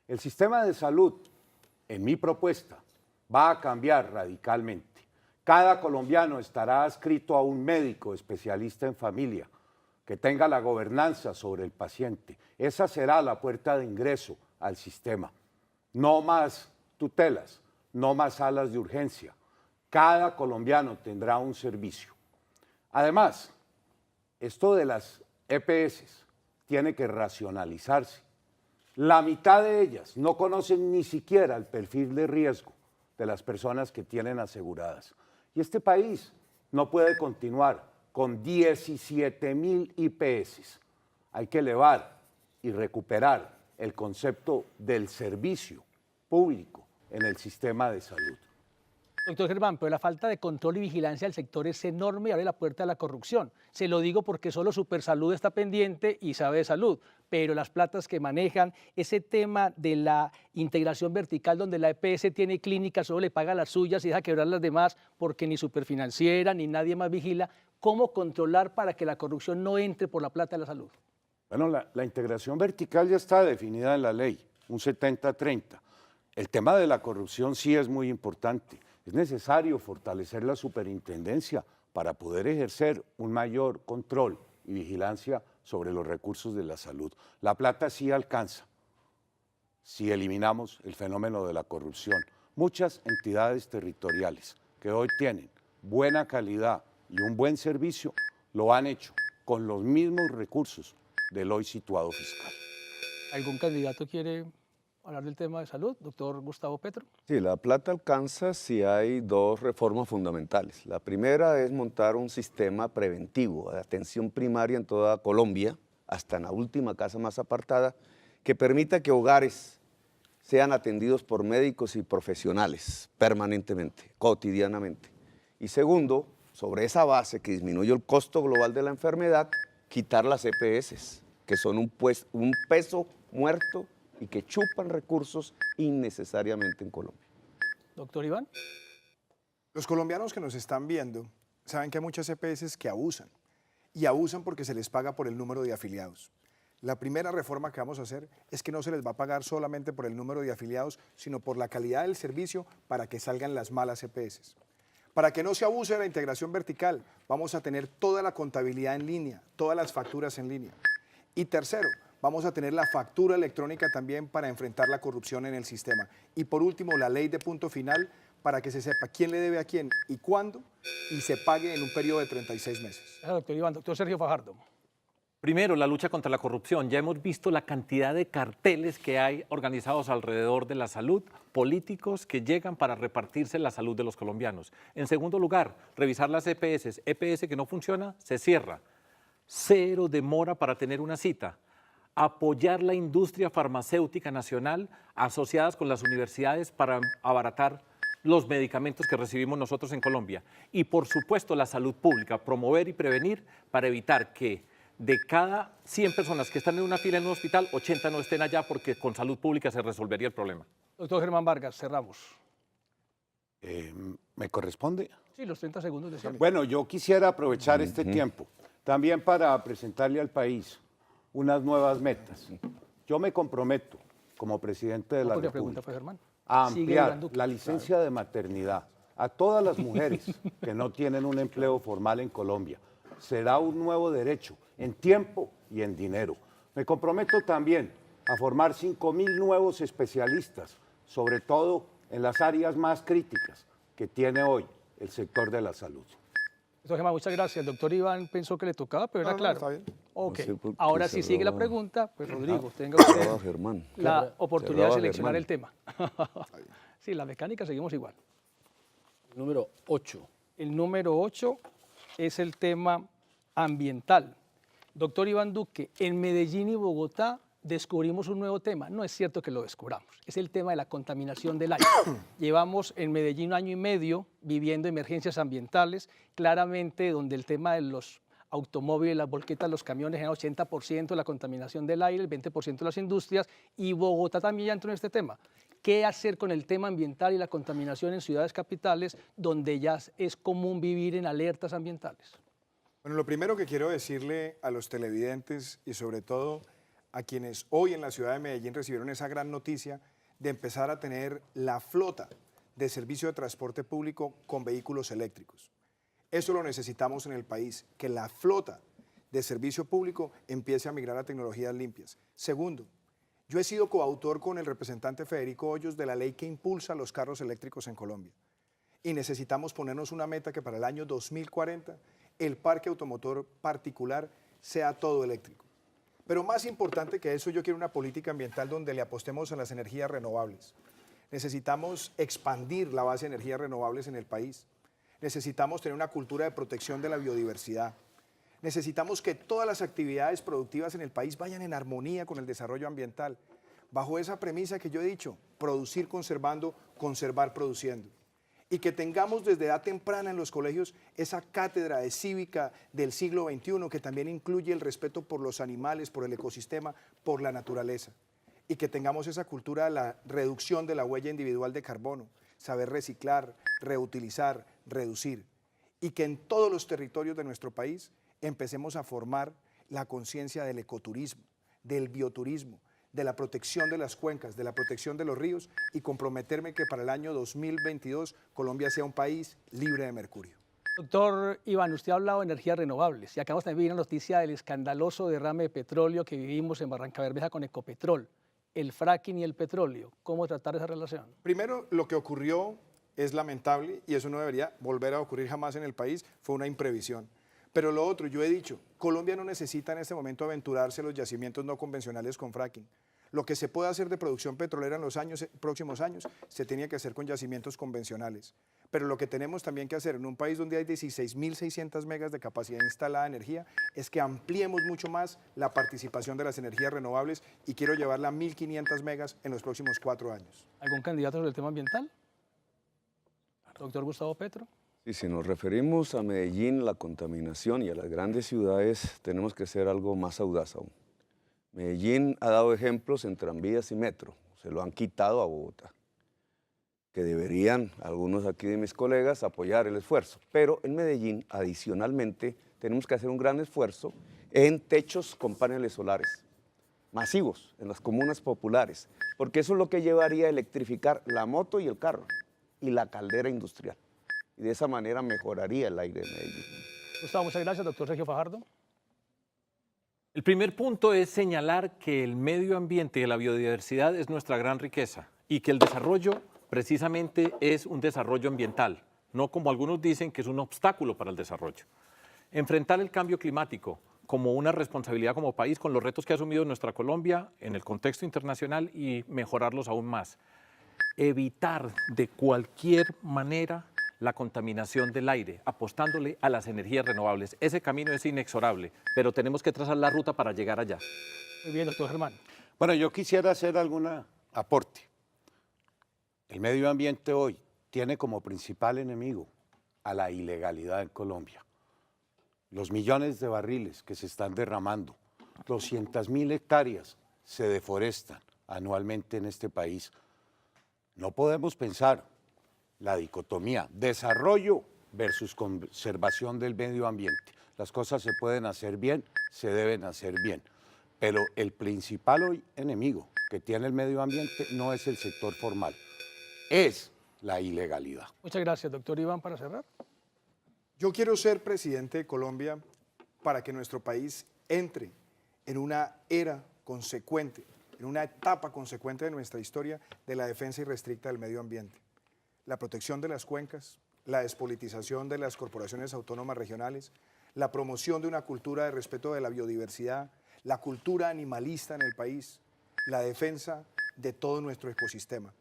El sistema de salud, en mi propuesta, va a cambiar radicalmente. Cada colombiano estará adscrito a un médico especialista en familia que tenga la gobernanza sobre el paciente. Esa será la puerta de ingreso al sistema. No más tutelas, no más salas de urgencia. Cada colombiano tendrá un servicio. Además, esto de las EPS tiene que racionalizarse. La mitad de ellas no conocen ni siquiera el perfil de riesgo de las personas que tienen aseguradas. Y este país no puede continuar con 17,000 IPS. Hay que elevar y recuperar el concepto del servicio público en el sistema de salud. Doctor Germán, pero la falta de control y vigilancia del sector es enorme y abre la puerta a la corrupción. Se lo digo porque solo Supersalud está pendiente y sabe de salud, pero las platas que manejan, ese tema de la integración vertical donde la EPS tiene clínicas, solo le paga las suyas y deja quebrar las demás porque ni Superfinanciera ni nadie más vigila, ¿cómo controlar para que la corrupción no entre por la plata de la salud? Bueno, la integración vertical ya está definida en la ley, un 70-30. El tema de la corrupción sí es muy importante. Es necesario fortalecer la superintendencia para poder ejercer un mayor control y vigilancia sobre los recursos de la salud. La plata sí alcanza si eliminamos el fenómeno de la corrupción. Muchas entidades territoriales que hoy tienen buena calidad y un buen servicio lo han hecho con los mismos recursos del hoy situado fiscal. ¿Algún candidato quiere hablar del tema de salud? Doctor Gustavo Petro. Sí, la plata alcanza si hay 2 reformas fundamentales. La primera es montar un sistema preventivo de atención primaria en toda Colombia, hasta en la última casa más apartada, que permita que hogares sean atendidos por médicos y profesionales permanentemente, cotidianamente. Y segundo, sobre esa base que disminuye el costo global de la enfermedad, quitar las EPS, que son un peso muerto y que chupan recursos innecesariamente en Colombia. Doctor Iván. Los colombianos que nos están viendo saben que hay muchas EPS que abusan y abusan porque se les paga por el número de afiliados. La primera reforma que vamos a hacer es que no se les va a pagar solamente por el número de afiliados, sino por la calidad del servicio para que salgan las malas EPS. Para que no se abuse de la integración vertical, vamos a tener toda la contabilidad en línea, todas las facturas en línea. Y tercero, vamos a tener la factura electrónica también para enfrentar la corrupción en el sistema. Y por último, la ley de punto final para que se sepa quién le debe a quién y cuándo y se pague en un periodo de 36 meses. Doctor Iván, doctor Sergio Fajardo. Primero, la lucha contra la corrupción. Ya hemos visto la cantidad de carteles que hay organizados alrededor de la salud, políticos que llegan para repartirse la salud de los colombianos. En segundo lugar, revisar las EPS. EPS que no funciona, se cierra. 0 demora para tener una cita. Apoyar la industria farmacéutica nacional asociadas con las universidades para abaratar los medicamentos que recibimos nosotros en Colombia. Y por supuesto la salud pública, promover y prevenir para evitar que de cada 100 personas que están en una fila en un hospital, 80 no estén allá porque con salud pública se resolvería el problema. Doctor Germán Vargas, cerramos. ¿Me corresponde? Sí, los 30 segundos de siempre. Bueno, yo quisiera aprovechar este tiempo también para presentarle al país unas nuevas metas. Yo me comprometo, como presidente de la ¿Cuál es la República, pregunta, pues, Germán? a Sigue ampliar Iván Duque. la licencia de maternidad a todas las mujeres que no tienen un empleo formal en Colombia. Será un nuevo derecho en tiempo y en dinero. Me comprometo también a formar 5.000 nuevos especialistas, sobre todo en las áreas más críticas que tiene hoy el sector de la salud. Doctor Germán, muchas gracias. El doctor Iván pensó que le tocaba, pero era No, claro. está bien. Ok, No sé por qué ahora sí sigue la cerraba. pregunta, pues Rodrigo, tenga usted Cerraba Germán. la oportunidad de Cerraba seleccionar Germán. el tema. Sí, la mecánica seguimos igual. Número 8. El número 8 es el tema ambiental. Doctor Iván Duque, en Medellín y Bogotá descubrimos un nuevo tema. No es cierto que lo descubramos, es el tema de la contaminación del aire. Llevamos en Medellín 1 año y medio viviendo emergencias ambientales, claramente donde el tema de los automóviles, las volquetas, los camiones genera 80% de la contaminación del aire, el 20% de las industrias, y Bogotá también ya entró en este tema. ¿Qué hacer con el tema ambiental y la contaminación en ciudades capitales donde ya es común vivir en alertas ambientales? Bueno, lo primero que quiero decirle a los televidentes y sobre todo a quienes hoy en la ciudad de Medellín recibieron esa gran noticia de empezar a tener la flota de servicio de transporte público con vehículos eléctricos. Eso lo necesitamos en el país, que la flota de servicio público empiece a migrar a tecnologías limpias. Segundo, yo he sido coautor con el representante Federico Hoyos de la ley que impulsa los carros eléctricos en Colombia. Y necesitamos ponernos una meta que para el año 2040 el parque automotor particular sea todo eléctrico. Pero más importante que eso, yo quiero una política ambiental donde le apostemos a las energías renovables. Necesitamos expandir la base de energías renovables en el país. Necesitamos tener una cultura de protección de la biodiversidad. Necesitamos que todas las actividades productivas en el país vayan en armonía con el desarrollo ambiental. Bajo esa premisa que yo he dicho, producir conservando, conservar produciendo. Y que tengamos desde edad temprana en los colegios esa cátedra de cívica del siglo XXI que también incluye el respeto por los animales, por el ecosistema, por la naturaleza. Y que tengamos esa cultura de la reducción de la huella individual de carbono, saber reciclar, reutilizar, reducir. Y que en todos los territorios de nuestro país empecemos a formar la conciencia del ecoturismo, del bioturismo, de la protección de las cuencas, de la protección de los ríos y comprometerme que para el año 2022 Colombia sea un país libre de mercurio. Doctor Iván, usted ha hablado de energías renovables y acabamos también de vivir una noticia del escandaloso derrame de petróleo que vivimos en Barrancabermeja con Ecopetrol, el fracking y el petróleo. ¿Cómo tratar esa relación? Primero, lo que ocurrió es lamentable y eso no debería volver a ocurrir jamás en el país, fue una imprevisión. Pero lo otro, yo he dicho, Colombia no necesita en este momento aventurarse a los yacimientos no convencionales con fracking. Lo que se puede hacer de producción petrolera en los próximos años se tenía que hacer con yacimientos convencionales. Pero lo que tenemos también que hacer en un país donde hay 16.600 megas de capacidad instalada de energía es que ampliemos mucho más la participación de las energías renovables y quiero llevarla a 1.500 megas en los próximos 4 años. ¿Algún candidato sobre el tema ambiental? Doctor Gustavo Petro. Y si nos referimos a Medellín, la contaminación y a las grandes ciudades, tenemos que ser algo más audaz aún. Medellín ha dado ejemplos en tranvías y metro, se lo han quitado a Bogotá, que deberían algunos aquí de mis colegas apoyar el esfuerzo. Pero en Medellín, adicionalmente, tenemos que hacer un gran esfuerzo en techos con paneles solares. masivos en las comunas populares, porque eso es lo que llevaría a electrificar la moto y el carro y la caldera industrial. Y de esa manera mejoraría el aire de Medellín. Gustavo, muchas gracias, doctor Sergio Fajardo. El primer punto es señalar que el medio ambiente y la biodiversidad es nuestra gran riqueza y que el desarrollo precisamente es un desarrollo ambiental, no como algunos dicen que es un obstáculo para el desarrollo. Enfrentar el cambio climático como una responsabilidad como país con los retos que ha asumido nuestra Colombia en el contexto internacional y mejorarlos aún más. Evitar de cualquier manera la contaminación del aire, apostándole a las energías renovables. Ese camino es inexorable, pero tenemos que trazar la ruta para llegar allá. Muy bien, doctor Germán. Bueno, yo quisiera hacer algún aporte. El medio ambiente hoy tiene como principal enemigo a la ilegalidad en Colombia. Los millones de barriles que se están derramando, 200.000 hectáreas se deforestan anualmente en este país. No podemos pensar la dicotomía desarrollo versus conservación del medio ambiente. Las cosas se pueden hacer bien, se deben hacer bien, pero el principal hoy enemigo que tiene el medio ambiente no es el sector formal, es la ilegalidad. Muchas gracias, doctor Iván, para cerrar. Yo quiero ser presidente de Colombia para que nuestro país entre en una era consecuente, en una etapa consecuente de nuestra historia de la defensa irrestricta del medio ambiente. La protección de las cuencas, la despolitización de las corporaciones autónomas regionales, la promoción de una cultura de respeto de la biodiversidad, la cultura animalista en el país, la defensa de todo nuestro ecosistema.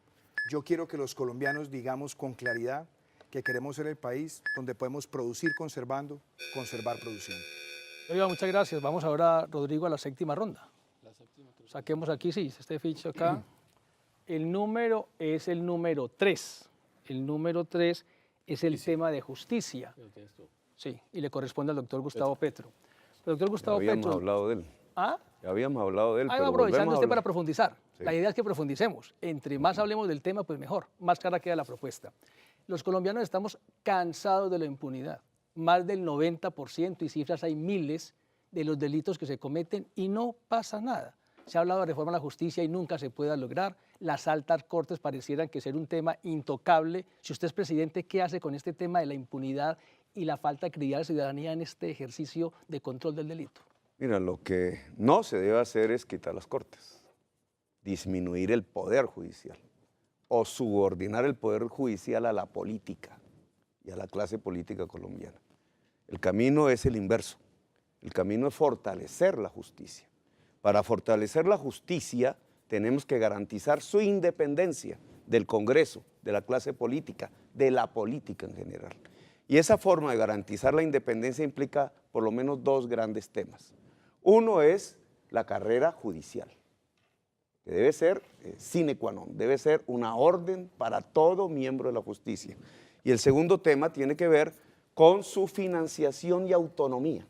Yo quiero que los colombianos digamos con claridad que queremos ser el país donde podemos producir conservando, conservar produciendo. Iván, muchas gracias. Vamos ahora, Rodrigo, a la séptima ronda. Saquemos aquí, sí, este ficho acá. El número es el número 3. El número 3 es el tema de justicia. Sí, y le corresponde al doctor Gustavo Petro. El doctor Gustavo Ya habíamos Petro. hablado de él. ¿Ah? Ya habíamos hablado de él. Ahí pero va aprovechando volvemos a usted para hablar. profundizar. Sí. La idea es que profundicemos. Entre más hablemos del tema, pues mejor. Más clara queda la propuesta. Los colombianos estamos cansados de la impunidad. Más del 90%, y cifras hay miles, de los delitos que se cometen y no pasa nada. Se ha hablado de reforma a la justicia y nunca se pueda lograr. Las altas cortes parecieran que ser un tema intocable. Si usted es presidente, ¿qué hace con este tema de la impunidad y la falta de credibilidad de la ciudadanía en este ejercicio de control del delito? Mira, lo que no se debe hacer es quitar las cortes, disminuir el poder judicial o subordinar el poder judicial a la política y a la clase política colombiana. El camino es el inverso. El camino es fortalecer la justicia. Para fortalecer la justicia tenemos que garantizar su independencia del Congreso, de la clase política, de la política en general. Y esa forma de garantizar la independencia implica por lo menos dos grandes temas. Uno es la carrera judicial, que debe ser sine qua non, debe ser una orden para todo miembro de la justicia. Y el segundo tema tiene que ver con su financiación y autonomía.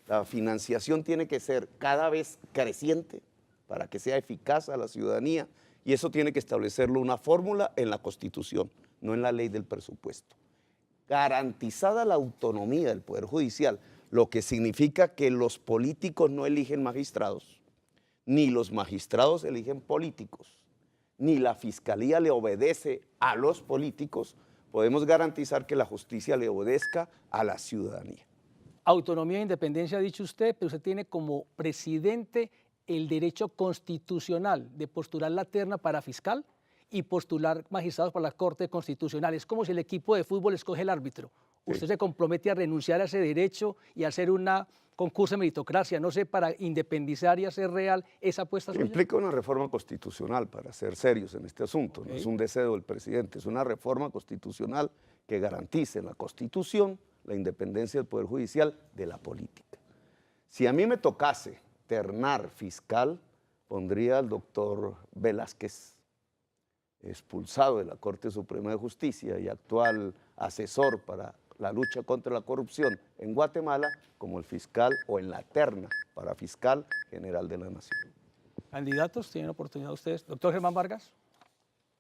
La financiación tiene que ser cada vez creciente para que sea eficaz a la ciudadanía y eso tiene que establecerlo una fórmula en la Constitución, no en la ley del presupuesto. Garantizada la autonomía del Poder Judicial, lo que significa que los políticos no eligen magistrados, ni los magistrados eligen políticos, ni la Fiscalía le obedece a los políticos, podemos garantizar que la justicia le obedezca a la ciudadanía. Autonomía e independencia ha dicho usted, pero usted tiene como presidente el derecho constitucional de postular la terna para fiscal y postular magistrados para la Corte Constitucional. Es como si el equipo de fútbol escoge el árbitro. Usted se compromete a renunciar a ese derecho y a hacer una concurso de meritocracia, no sé, para independizar y hacer real esa apuesta suya. Implica una reforma constitucional, para ser serios en este asunto. No es un deseo del presidente, es una reforma constitucional que garantice en la Constitución la independencia del Poder Judicial de la política. Si a mí me tocase ternar fiscal, pondría al doctor Velázquez, expulsado de la Corte Suprema de Justicia y actual asesor para la lucha contra la corrupción en Guatemala, como el fiscal o en la terna para fiscal general de la Nación. ¿Candidatos? ¿Tienen oportunidad ustedes? Doctor Germán Vargas.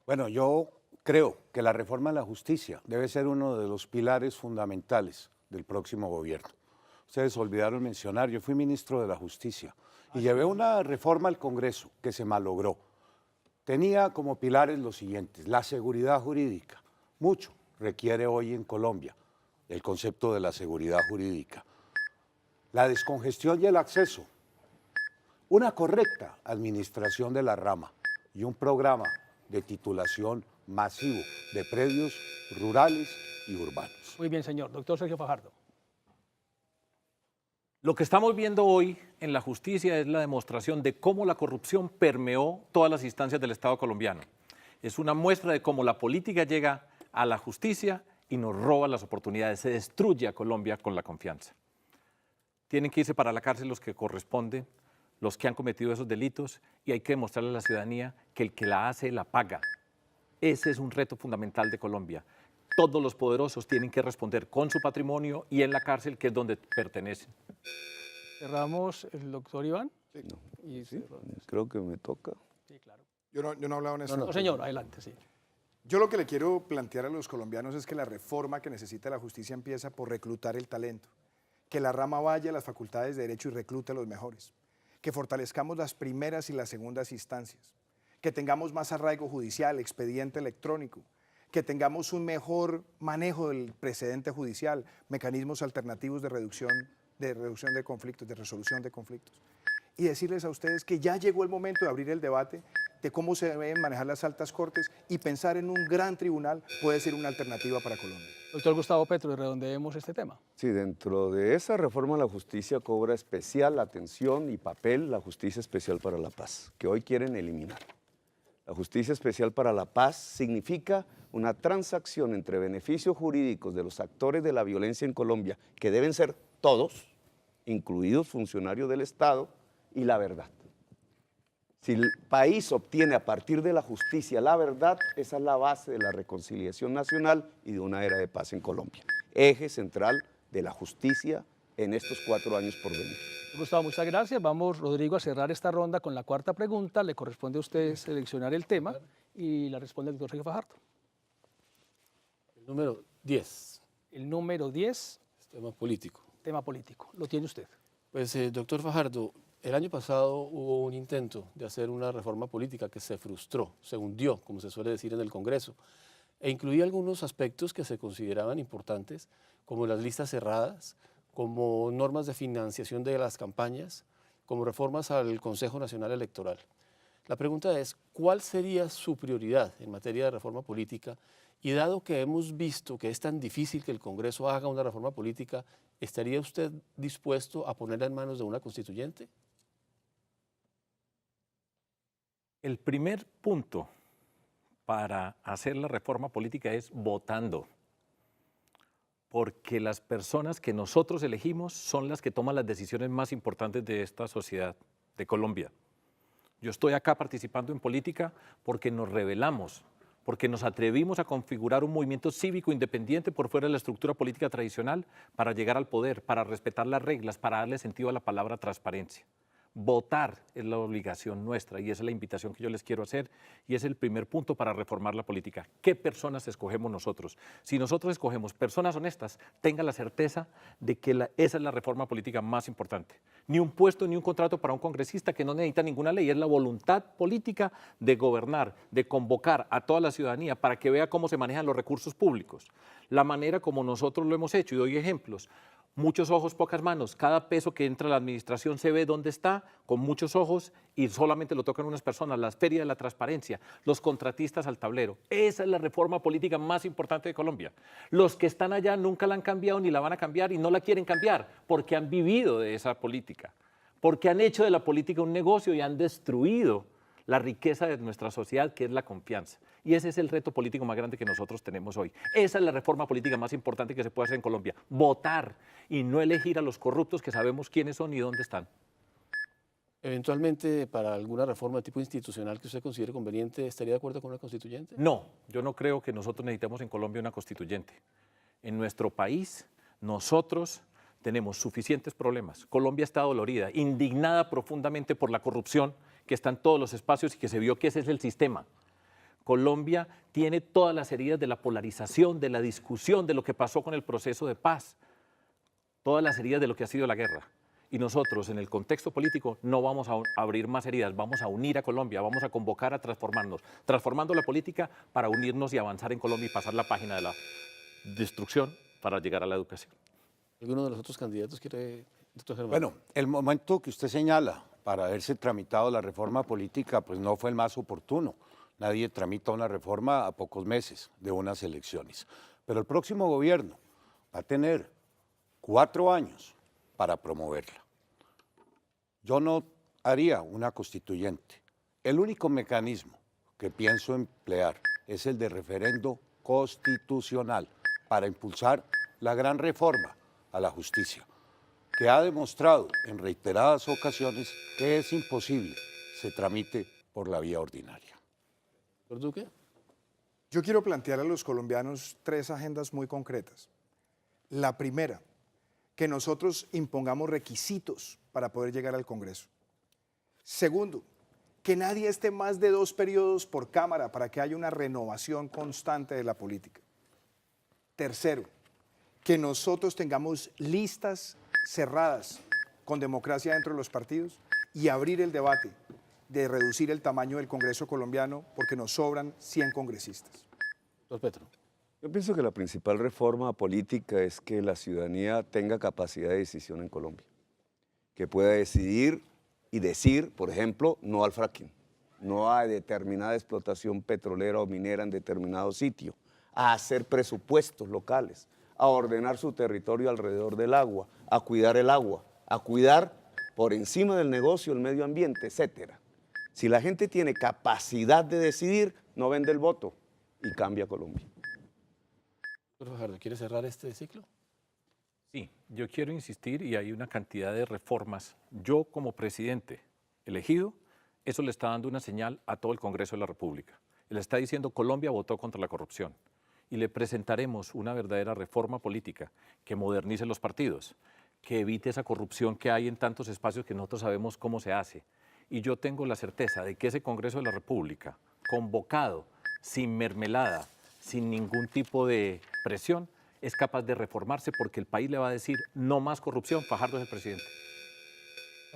Bueno, yo creo que la reforma a la justicia debe ser uno de los pilares fundamentales del próximo gobierno, ustedes olvidaron mencionar, yo fui ministro de la Justicia y llevé una reforma al Congreso que se malogró. Tenía como pilares los siguientes: la seguridad jurídica. Mucho requiere hoy en Colombia el concepto de la seguridad jurídica. La descongestión y el acceso. Una correcta administración de la rama y un programa de titulación masivo de predios rurales y urbanos. Muy bien, señor. Doctor Sergio Fajardo. Lo que estamos viendo hoy en la justicia es la demostración de cómo la corrupción permeó todas las instancias del Estado colombiano. Es una muestra de cómo la política llega a la justicia y nos roba las oportunidades, se destruye a Colombia con la confianza. Tienen que irse para la cárcel los que corresponden, los que han cometido esos delitos, y hay que demostrarle a la ciudadanía que el que la hace la paga. Ese es un reto fundamental de Colombia. Todos los poderosos tienen que responder con su patrimonio y en la cárcel, que es donde pertenecen. Cerramos, el doctor Iván. Sí, creo que me toca. Sí, claro. Yo no he hablado en eso. No, señor, adelante, sí. Yo lo que le quiero plantear a los colombianos es que la reforma que necesita la justicia empieza por reclutar el talento, que la rama vaya a las facultades de Derecho y reclute a los mejores, que fortalezcamos las primeras y las segundas instancias, que tengamos más arraigo judicial, expediente electrónico, que tengamos un mejor manejo del precedente judicial, mecanismos alternativos de reducción de conflictos, de resolución de conflictos. Y decirles a ustedes que ya llegó el momento de abrir el debate de cómo se deben manejar las altas cortes, y pensar en un gran tribunal puede ser una alternativa para Colombia. Doctor Gustavo Petro, redondeemos este tema. Sí, dentro de esa reforma la justicia cobra especial atención y papel la Justicia Especial para la Paz, que hoy quieren eliminar. La Justicia Especial para la Paz significa una transacción entre beneficios jurídicos de los actores de la violencia en Colombia, que deben ser todos, incluidos funcionarios del Estado, y la verdad. Si el país obtiene a partir de la justicia la verdad, esa es la base de la reconciliación nacional y de una era de paz en Colombia. Eje central de la justicia en estos 4 años por venir. Gustavo, muchas gracias. Vamos, Rodrigo, a cerrar esta ronda con la cuarta pregunta. Le corresponde a usted seleccionar el tema y la responde el doctor Sergio Fajardo. El número 10. El número 10. Tema político. Tema político. Lo tiene usted. Pues, doctor Fajardo, el año pasado hubo un intento de hacer una reforma política que se frustró, se hundió, como se suele decir en el Congreso, e incluía algunos aspectos que se consideraban importantes, como las listas cerradas, como normas de financiación de las campañas, como reformas al Consejo Nacional Electoral. La pregunta es, ¿cuál sería su prioridad en materia de reforma política? Y dado que hemos visto que es tan difícil que el Congreso haga una reforma política, ¿estaría usted dispuesto a ponerla en manos de una constituyente? El primer punto para hacer la reforma política es votando, porque las personas que nosotros elegimos son las que toman las decisiones más importantes de esta sociedad, de Colombia. Yo estoy acá participando en política porque nos rebelamos, porque nos atrevimos a configurar un movimiento cívico independiente por fuera de la estructura política tradicional para llegar al poder, para respetar las reglas, para darle sentido a la palabra transparencia. Votar es la obligación nuestra y esa es la invitación que yo les quiero hacer, y es el primer punto para reformar la política. ¿Qué personas escogemos nosotros? Si nosotros escogemos personas honestas, tenga la certeza de que esa es la reforma política más importante. Ni un puesto ni un contrato para un congresista que no necesita ninguna ley, es la voluntad política de gobernar, de convocar a toda la ciudadanía para que vea cómo se manejan los recursos públicos. La manera como nosotros lo hemos hecho, y doy ejemplos. Muchos ojos, pocas manos. Cada peso que entra a la administración se ve dónde está, con muchos ojos, y solamente lo tocan unas personas. La feria de la transparencia, los contratistas al tablero. Esa es la reforma política más importante de Colombia. Los que están allá nunca la han cambiado ni la van a cambiar y no la quieren cambiar porque han vivido de esa política, porque han hecho de la política un negocio y han destruido la riqueza de nuestra sociedad, que es la confianza. Y ese es el reto político más grande que nosotros tenemos hoy. Esa es la reforma política más importante que se puede hacer en Colombia. Votar y no elegir a los corruptos que sabemos quiénes son y dónde están. Eventualmente, para alguna reforma de tipo institucional que usted considere conveniente, ¿estaría de acuerdo con una constituyente? No, yo no creo que nosotros necesitemos en Colombia una constituyente. En nuestro país, nosotros tenemos suficientes problemas. Colombia está dolorida, indignada profundamente por la corrupción que está en todos los espacios y que se vio que ese es el sistema. Colombia tiene todas las heridas de la polarización, de la discusión, de lo que pasó con el proceso de paz. todas las heridas de lo que ha sido la guerra. Y nosotros, en el contexto político, no vamos a abrir más heridas, vamos a unir a Colombia, vamos a convocar a transformarnos, transformando la política para unirnos y avanzar en Colombia y pasar la página de la destrucción para llegar a la educación. ¿Alguno de los otros candidatos quiere, doctor Germán? Bueno, el momento que usted señala para haberse tramitado la reforma política, pues no fue el más oportuno. Nadie tramita una reforma a pocos meses de unas elecciones. Pero el próximo gobierno va a tener 4 años para promoverla. Yo no haría una constituyente. El único mecanismo que pienso emplear es el de referendo constitucional para impulsar la gran reforma a la justicia, que ha demostrado en reiteradas ocasiones que es imposible se tramite por la vía ordinaria. ¿Doctor Duque? Yo quiero plantear a los colombianos 3 agendas muy concretas. La primera, que nosotros impongamos requisitos para poder llegar al Congreso. Segundo, que nadie esté más de 2 periodos por Cámara para que haya una renovación constante de la política. Tercero, que nosotros tengamos listas cerradas con democracia dentro de los partidos y abrir el debate de reducir el tamaño del Congreso colombiano porque nos sobran 100 congresistas. Doctor Petro. Yo pienso que la principal reforma política es que la ciudadanía tenga capacidad de decisión en Colombia, que pueda decidir y decir, por ejemplo, no al fracking, no a determinada explotación petrolera o minera en determinado sitio, a hacer presupuestos locales, a ordenar su territorio alrededor del agua, a cuidar por encima del negocio el medio ambiente, etcétera. Si la gente tiene capacidad de decidir, no vende el voto y cambia Colombia. Doctor Fajardo, ¿quiere cerrar este ciclo? Sí, yo quiero insistir y hay una cantidad de reformas. Yo como presidente elegido, eso le está dando una señal a todo el Congreso de la República. Le está diciendo Colombia votó contra la corrupción y le presentaremos una verdadera reforma política que modernice los partidos, que evite esa corrupción que hay en tantos espacios que nosotros sabemos cómo se hace. Y yo tengo la certeza de que ese Congreso de la República, convocado, sin mermelada, sin ningún tipo de presión, es capaz de reformarse porque el país le va a decir no más corrupción, Fajardo es el presidente.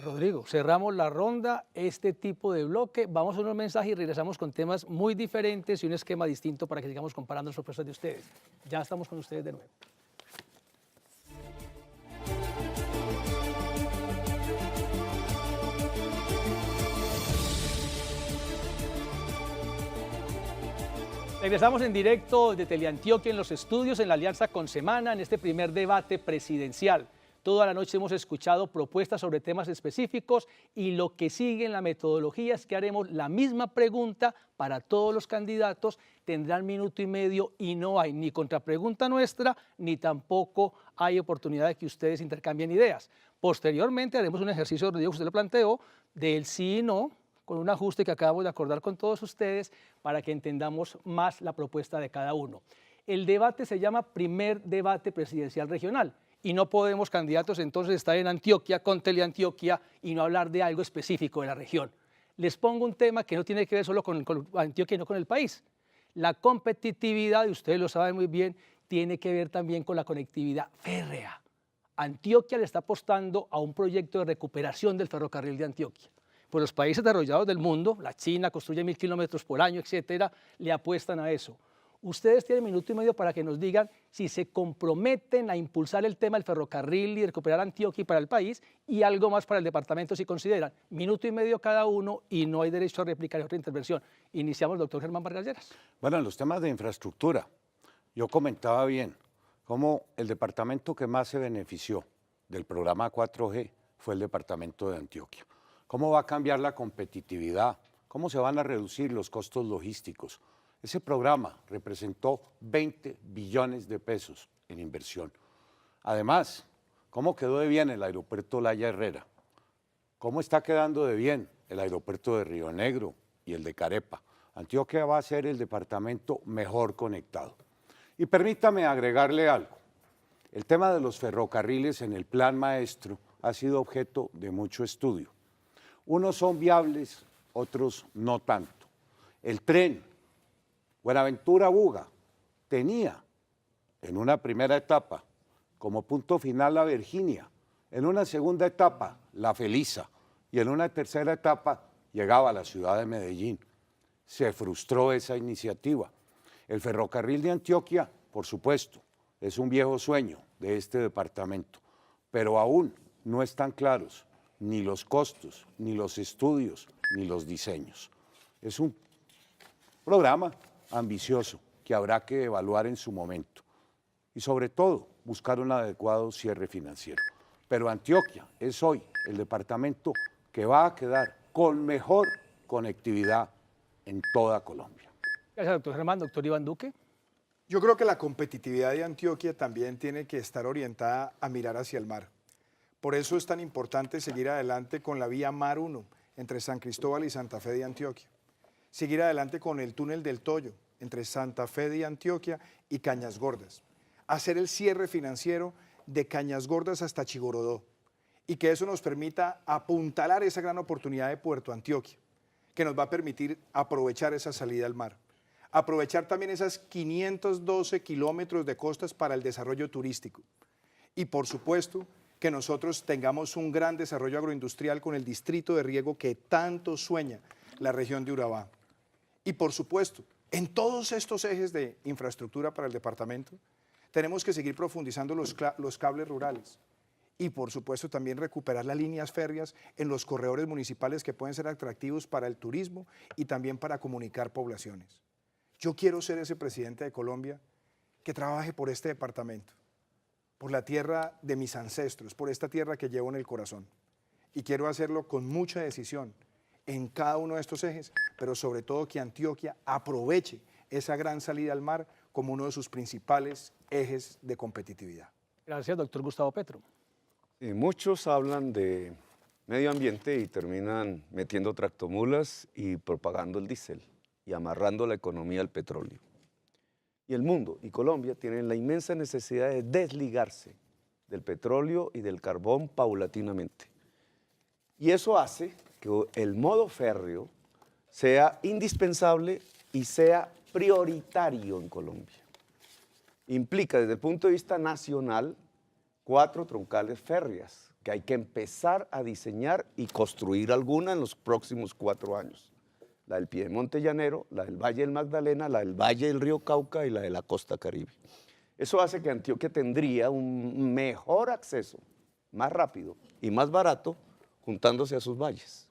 Rodrigo, cerramos la ronda, este tipo de bloque, vamos a unos mensajes y regresamos con temas muy diferentes y un esquema distinto para que sigamos comparando las propuestas de ustedes. Ya estamos con ustedes de nuevo. Regresamos en directo de Teleantioquia en los estudios en la alianza con Semana en este primer debate presidencial. Toda la noche hemos escuchado propuestas sobre temas específicos y lo que sigue en la metodología es que haremos la misma pregunta para todos los candidatos, tendrán 1 minuto y medio y no hay ni contrapregunta nuestra ni tampoco hay oportunidad de que ustedes intercambien ideas. Posteriormente haremos un ejercicio, Rodrigo, que usted lo planteó, del sí y no, con un ajuste que acabamos de acordar con todos ustedes para que entendamos más la propuesta de cada uno. El debate se llama Primer Debate Presidencial Regional y no podemos, candidatos, entonces estar en Antioquia con Teleantioquia y no hablar de algo específico de la región. Les pongo un tema que no tiene que ver solo con Antioquia y no con el país. La competitividad, y ustedes lo saben muy bien, tiene que ver también con la conectividad férrea. Antioquia le está apostando a un proyecto de recuperación del ferrocarril de Antioquia. Pues los países desarrollados del mundo, la China construye 1000 kilómetros por año, etcétera, le apuestan a eso. Ustedes tienen 1 minuto y medio para que nos digan si se comprometen a impulsar el tema del ferrocarril y recuperar Antioquia para el país y algo más para el departamento si consideran. 1 minuto y medio cada uno y no hay derecho a réplica en otra intervención. Iniciamos, doctor Germán Vargas Lleras. Bueno, en los temas de infraestructura, yo comentaba bien cómo el departamento que más se benefició del programa 4G fue el departamento de Antioquia. ¿Cómo va a cambiar la competitividad? ¿Cómo se van a reducir los costos logísticos? Ese programa representó 20 billones de pesos en inversión. Además, ¿cómo quedó de bien el aeropuerto Laya Herrera? ¿Cómo está quedando de bien el aeropuerto de Río Negro y el de Carepa? Antioquia va a ser el departamento mejor conectado. Y permítame agregarle algo. El tema de los ferrocarriles en el Plan Maestro ha sido objeto de mucho estudio. Unos son viables, otros no tanto. El tren Buenaventura-Buga tenía en una primera etapa como punto final la Virginia, en una segunda etapa la Felisa y en una tercera etapa llegaba a la ciudad de Medellín. Se frustró esa iniciativa. El ferrocarril de Antioquia, por supuesto, es un viejo sueño de este departamento, pero aún no están claros ni los costos, ni los estudios, ni los diseños. Es un programa ambicioso que habrá que evaluar en su momento y sobre todo buscar un adecuado cierre financiero. Pero Antioquia es hoy el departamento que va a quedar con mejor conectividad en toda Colombia. Gracias, doctor Germán. Doctor Iván Duque. Yo creo que la competitividad de Antioquia también tiene que estar orientada a mirar hacia el mar. Por eso es tan importante seguir adelante con la vía Mar 1 entre San Cristóbal y Santa Fe de Antioquia. Seguir adelante con el túnel del Toyo entre Santa Fe de Antioquia y Cañas Gordas. Hacer el cierre financiero de Cañas Gordas hasta Chigorodó y que eso nos permita apuntalar esa gran oportunidad de Puerto Antioquia, que nos va a permitir aprovechar esa salida al mar. Aprovechar también esas 512 kilómetros de costas para el desarrollo turístico. Y por supuesto que nosotros tengamos un gran desarrollo agroindustrial con el distrito de riego que tanto sueña la región de Urabá. Y por supuesto, en todos estos ejes de infraestructura para el departamento, tenemos que seguir profundizando los cables rurales. Y por supuesto también recuperar las líneas férreas en los corredores municipales que pueden ser atractivos para el turismo y también para comunicar poblaciones. Yo quiero ser ese presidente de Colombia que trabaje por este departamento, por la tierra de mis ancestros, por esta tierra que llevo en el corazón. Y quiero hacerlo con mucha decisión en cada uno de estos ejes, pero sobre todo que Antioquia aproveche esa gran salida al mar como uno de sus principales ejes de competitividad. Gracias, doctor Gustavo Petro. Muchos hablan de medio ambiente y terminan metiendo tractomulas y propagando el diésel y amarrando la economía al petróleo. Y el mundo y Colombia tienen la inmensa necesidad de desligarse del petróleo y del carbón paulatinamente. Y eso hace que el modo férreo sea indispensable y sea prioritario en Colombia. Implica desde el punto de vista nacional 4 troncales férreas que hay que empezar a diseñar y construir alguna en los próximos 4 años. La del Piedemonte Llanero, la del Valle del Magdalena, la del Valle del Río Cauca y la de la Costa Caribe. Eso hace que Antioquia tendría un mejor acceso, más rápido y más barato, juntándose a sus valles.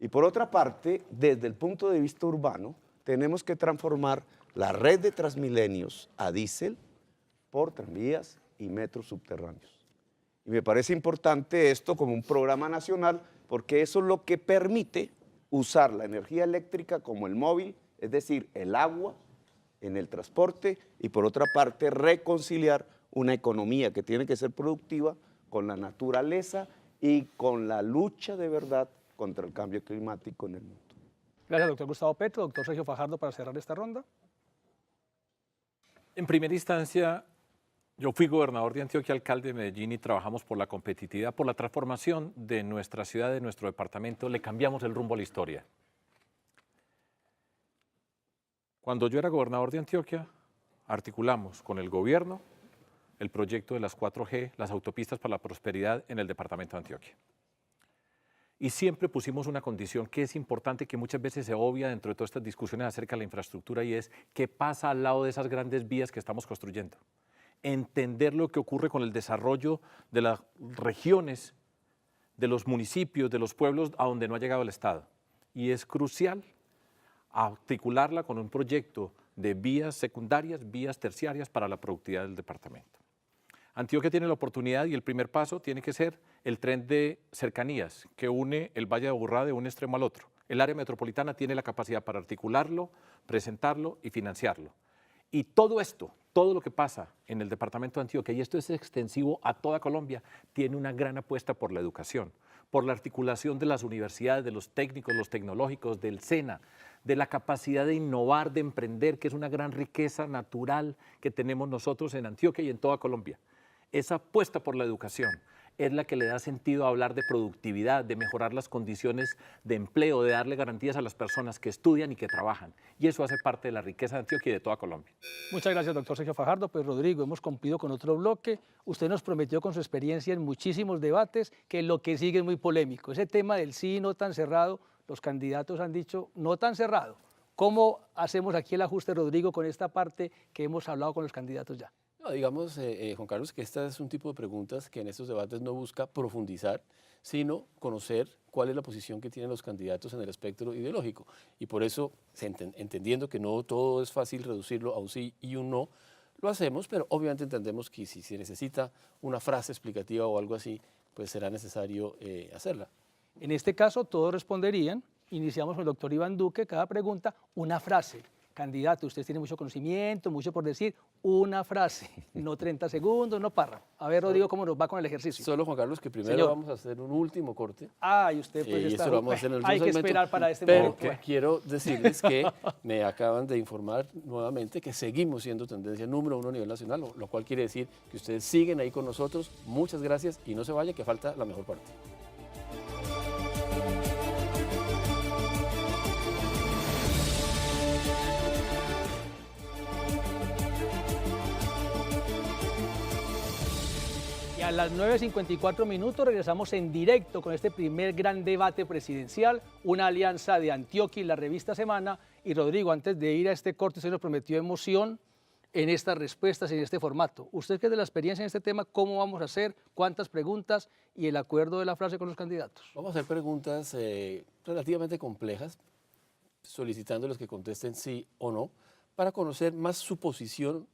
Y por otra parte, desde el punto de vista urbano, tenemos que transformar la red de Transmilenios a diésel por tranvías y metros subterráneos. Y me parece importante esto como un programa nacional porque eso es lo que permite usar la energía eléctrica como el móvil, es decir, el agua en el transporte y por otra parte reconciliar una economía que tiene que ser productiva con la naturaleza y con la lucha de verdad contra el cambio climático en el mundo. Gracias, doctor Gustavo Petro. Doctor Sergio Fajardo, para cerrar esta ronda. En primera instancia, yo fui gobernador de Antioquia, alcalde de Medellín y trabajamos por la competitividad, por la transformación de nuestra ciudad, de nuestro departamento. Le cambiamos el rumbo a la historia. Cuando yo era gobernador de Antioquia, articulamos con el gobierno el proyecto de las 4G, las autopistas para la prosperidad en el departamento de Antioquia. Y siempre pusimos una condición que es importante, que muchas veces se obvia dentro de todas estas discusiones acerca de la infraestructura y es qué pasa al lado de esas grandes vías que estamos construyendo. Entender lo que ocurre con el desarrollo de las regiones, de los municipios, de los pueblos a donde no ha llegado el Estado. Y es crucial articularla con un proyecto de vías secundarias, vías terciarias para la productividad del departamento. Antioquia tiene la oportunidad y el primer paso tiene que ser el tren de cercanías que une el Valle de Aburrá de un extremo al otro. El área metropolitana tiene la capacidad para articularlo, presentarlo y financiarlo. Y todo esto, todo lo que pasa en el departamento de Antioquia, y esto es extensivo a toda Colombia, tiene una gran apuesta por la educación, por la articulación de las universidades, de los técnicos, los tecnológicos, del SENA, de la capacidad de innovar, de emprender, que es una gran riqueza natural que tenemos nosotros en Antioquia y en toda Colombia. Esa apuesta por la educación, es la que le da sentido a hablar de productividad, de mejorar las condiciones de empleo, de darle garantías a las personas que estudian y que trabajan. Y eso hace parte de la riqueza de Antioquia y de toda Colombia. Muchas gracias, doctor Sergio Fajardo. Pues Rodrigo, hemos cumplido con otro bloque. Usted nos prometió con su experiencia en muchísimos debates que lo que sigue es muy polémico. Ese tema del sí no tan cerrado, los candidatos han dicho no tan cerrado. ¿Cómo hacemos aquí el ajuste, Rodrigo, con esta parte que hemos hablado con los candidatos ya? No, digamos, Juan Carlos, que este es un tipo de preguntas que en estos debates no busca profundizar, sino conocer cuál es la posición que tienen los candidatos en el espectro ideológico. Y por eso, entendiendo que no todo es fácil reducirlo a un sí y un no, lo hacemos, pero obviamente entendemos que si se necesita una frase explicativa o algo así, pues será necesario hacerla. En este caso, todos responderían. Iniciamos con el doctor Iván Duque, cada pregunta, una frase. Candidato, usted tiene mucho conocimiento, mucho por decir, una frase, no 30 segundos, no párrafo. A ver, Rodrigo, ¿cómo nos va con el ejercicio? Solo, Juan Carlos, que primero Señor. vamos a hacer un último corte. Ah, y usted pues Y está... esto lo vamos a hacer en el hay que segmento, esperar para este pero momento. quiero decirles que me acaban de informar nuevamente que seguimos siendo tendencia número 1 a nivel nacional, lo cual quiere decir que ustedes siguen ahí con nosotros. Muchas gracias y no se vaya, que falta la mejor parte. Y a las 9:54 minutos regresamos en directo con este primer gran debate presidencial, una alianza de Antioquia y la revista Semana. Y Rodrigo, antes de ir a este corte, usted nos prometió emoción en estas respuestas, en este formato. Usted que es de la experiencia en este tema, ¿cómo vamos a hacer? ¿Cuántas preguntas? Y el acuerdo de la frase con los candidatos. Vamos a hacer preguntas relativamente complejas, solicitándoles que contesten sí o no, para conocer más su posición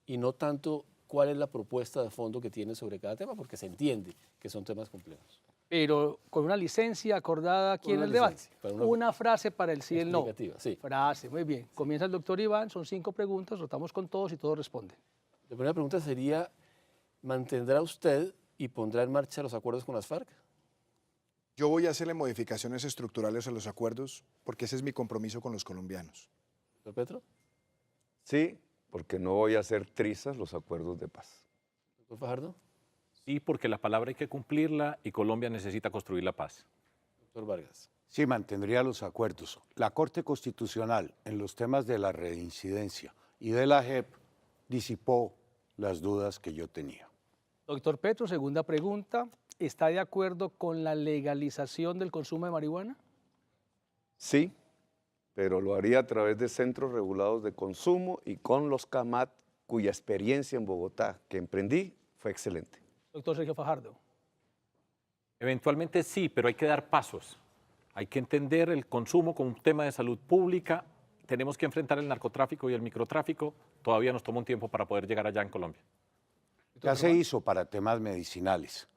y no tanto cuál es la propuesta de fondo que tiene sobre cada tema, porque se entiende que son temas complejos. Pero con una licencia acordada aquí Con en una el debate. licencia, para Una frase para el sí y el no. Explicativa, sí. Frase, muy bien. Comienza el doctor Iván, son 5 preguntas, rotamos con todos y todos responden. La primera pregunta sería, ¿mantendrá usted y pondrá en marcha los acuerdos con las FARC? Yo voy a hacerle modificaciones estructurales a los acuerdos porque ese es mi compromiso con los colombianos. ¿Doctor Petro? Sí, porque no voy a hacer trizas los acuerdos de paz. ¿Doctor Fajardo? Sí, porque la palabra hay que cumplirla y Colombia necesita construir la paz. Doctor Vargas. Sí, mantendría los acuerdos. La Corte Constitucional, en los temas de la reincidencia y de la JEP, disipó las dudas que yo tenía. Doctor Petro, segunda pregunta. ¿Está de acuerdo con la legalización del consumo de marihuana? Sí, pero lo haría a través de centros regulados de consumo y con los CAMAT, cuya experiencia en Bogotá que emprendí fue excelente. Doctor Sergio Fajardo. Eventualmente sí, pero hay que dar pasos. Hay que entender el consumo como un tema de salud pública. Tenemos que enfrentar el narcotráfico y el microtráfico. Todavía nos toma un tiempo para poder llegar allá en Colombia. Ya se hizo para temas medicinales.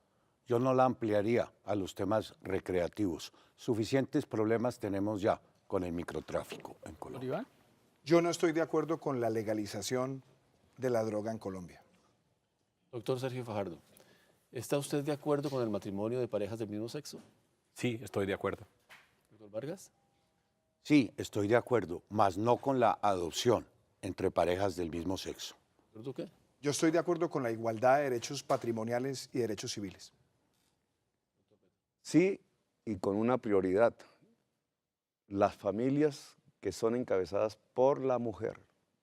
Yo no la ampliaría a los temas recreativos. Suficientes problemas tenemos ya con el microtráfico en Doctor Colombia. Iván. Yo no estoy de acuerdo con la legalización de la droga en Colombia. Doctor Sergio Fajardo, ¿está usted de acuerdo con el matrimonio de parejas del mismo sexo? Sí, estoy de acuerdo. Doctor Vargas. Sí, estoy de acuerdo, mas no con la adopción entre parejas del mismo sexo. ¿Doctor Duque? Yo estoy de acuerdo con la igualdad de derechos patrimoniales y derechos civiles. Sí, y con una prioridad. Las familias que son encabezadas por la mujer,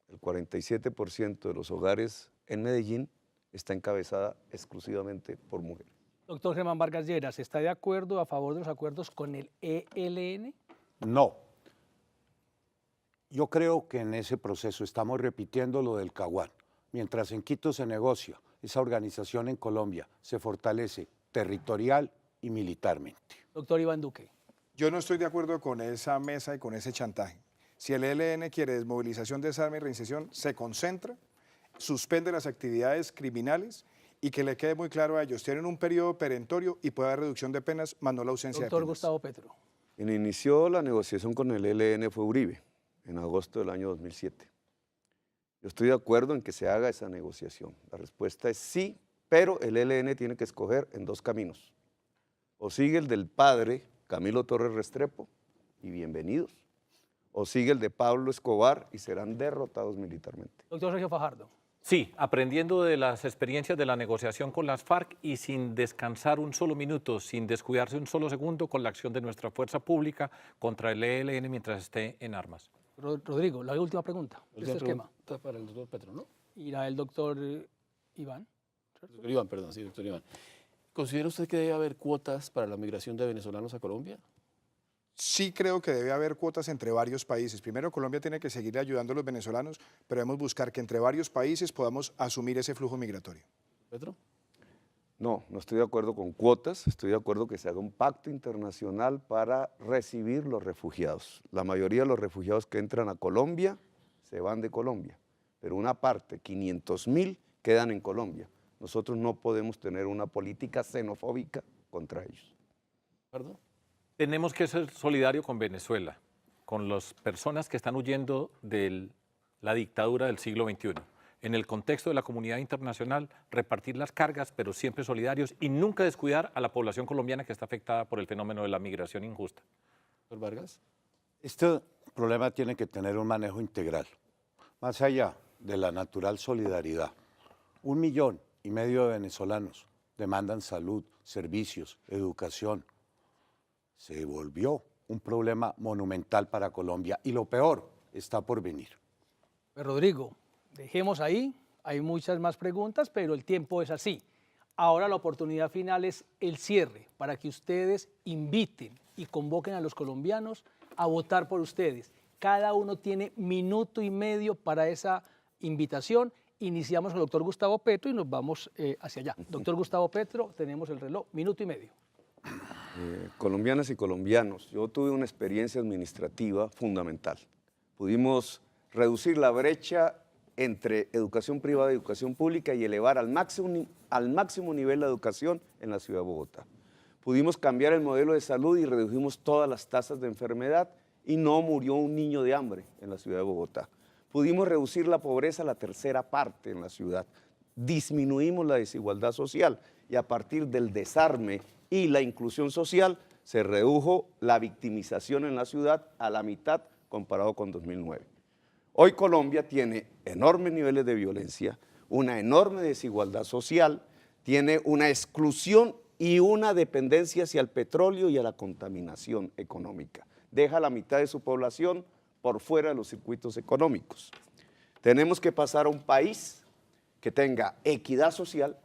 el 47% de los hogares en Medellín está encabezada exclusivamente por mujeres. Doctor Germán Vargas Lleras, ¿está de acuerdo a favor de los acuerdos con el ELN? No. Yo creo que en ese proceso estamos repitiendo lo del Caguán. Mientras en Quito se negocia, esa organización en Colombia se fortalece territorial y militarmente. Doctor Iván Duque. Yo no estoy de acuerdo con esa mesa y con ese chantaje. Si el ELN quiere desmovilización, desarme y reinserción, se concentra, suspende las actividades criminales y que le quede muy claro a ellos, tienen un periodo perentorio y puede haber reducción de penas, más no la ausencia Doctor de penas. Gustavo Petro. Quien inició la negociación con el ELN fue Uribe, en agosto del año 2007. Yo estoy de acuerdo en que se haga esa negociación. La respuesta es sí, pero el ELN tiene que escoger en 2 caminos. O sigue el del padre Camilo Torres Restrepo, y bienvenidos, o sigue el de Pablo Escobar y serán derrotados militarmente. Doctor Sergio Fajardo. Sí, aprendiendo de las experiencias de la negociación con las FARC y sin descansar un solo minuto, sin descuidarse un solo segundo con la acción de nuestra fuerza pública contra el ELN mientras esté en armas. Rodrigo, la última pregunta de este esquema. Para el doctor Petro, ¿no? Irá el doctor Iván. Doctor Iván, perdón, sí, doctor Iván. ¿Considera usted que debe haber cuotas para la migración de venezolanos a Colombia? Sí creo que debe haber cuotas entre varios países. Primero, Colombia tiene que seguir ayudando a los venezolanos, pero debemos buscar que entre varios países podamos asumir ese flujo migratorio. ¿Petro? No, no estoy de acuerdo con cuotas, estoy de acuerdo que se haga un pacto internacional para recibir los refugiados. La mayoría de los refugiados que entran a Colombia se van de Colombia, pero una parte, 500.000, quedan en Colombia. Nosotros no podemos tener una política xenofóbica contra ellos. ¿Perdón? Tenemos que ser solidarios con Venezuela, con las personas que están huyendo de la dictadura del siglo XXI. En el contexto de la comunidad internacional, repartir las cargas, pero siempre solidarios y nunca descuidar a la población colombiana que está afectada por el fenómeno de la migración injusta. ¿Doctor Vargas? Este problema tiene que tener un manejo integral, más allá de la natural solidaridad. 1,5 millones de venezolanos demandan salud, servicios, educación. Se volvió un problema monumental para Colombia y lo peor está por venir. Pues Rodrigo, dejemos ahí, hay muchas más preguntas, pero el tiempo es así. Ahora la oportunidad final es el cierre, para que ustedes inviten y convoquen a los colombianos a votar por ustedes. Cada uno tiene 1,5 minutos para esa invitación. Iniciamos con el doctor Gustavo Petro y nos vamos hacia allá. Doctor Gustavo Petro, tenemos el reloj, 1,5 minutos. Colombianas y colombianos, yo tuve una experiencia administrativa fundamental. Pudimos reducir la brecha entre educación privada y educación pública y elevar al máximo nivel la educación en la ciudad de Bogotá. Pudimos cambiar el modelo de salud y redujimos todas las tasas de enfermedad y no murió un niño de hambre en la ciudad de Bogotá. Pudimos reducir la pobreza a la tercera parte en la ciudad. Disminuimos la desigualdad social y a partir del desarme y la inclusión social se redujo la victimización en la ciudad a la mitad comparado con 2009. Hoy Colombia tiene enormes niveles de violencia, una enorme desigualdad social, tiene una exclusión y una dependencia hacia el petróleo y a la contaminación económica. Deja la mitad de su población por fuera de los circuitos económicos. Tenemos que pasar a un país que tenga equidad social,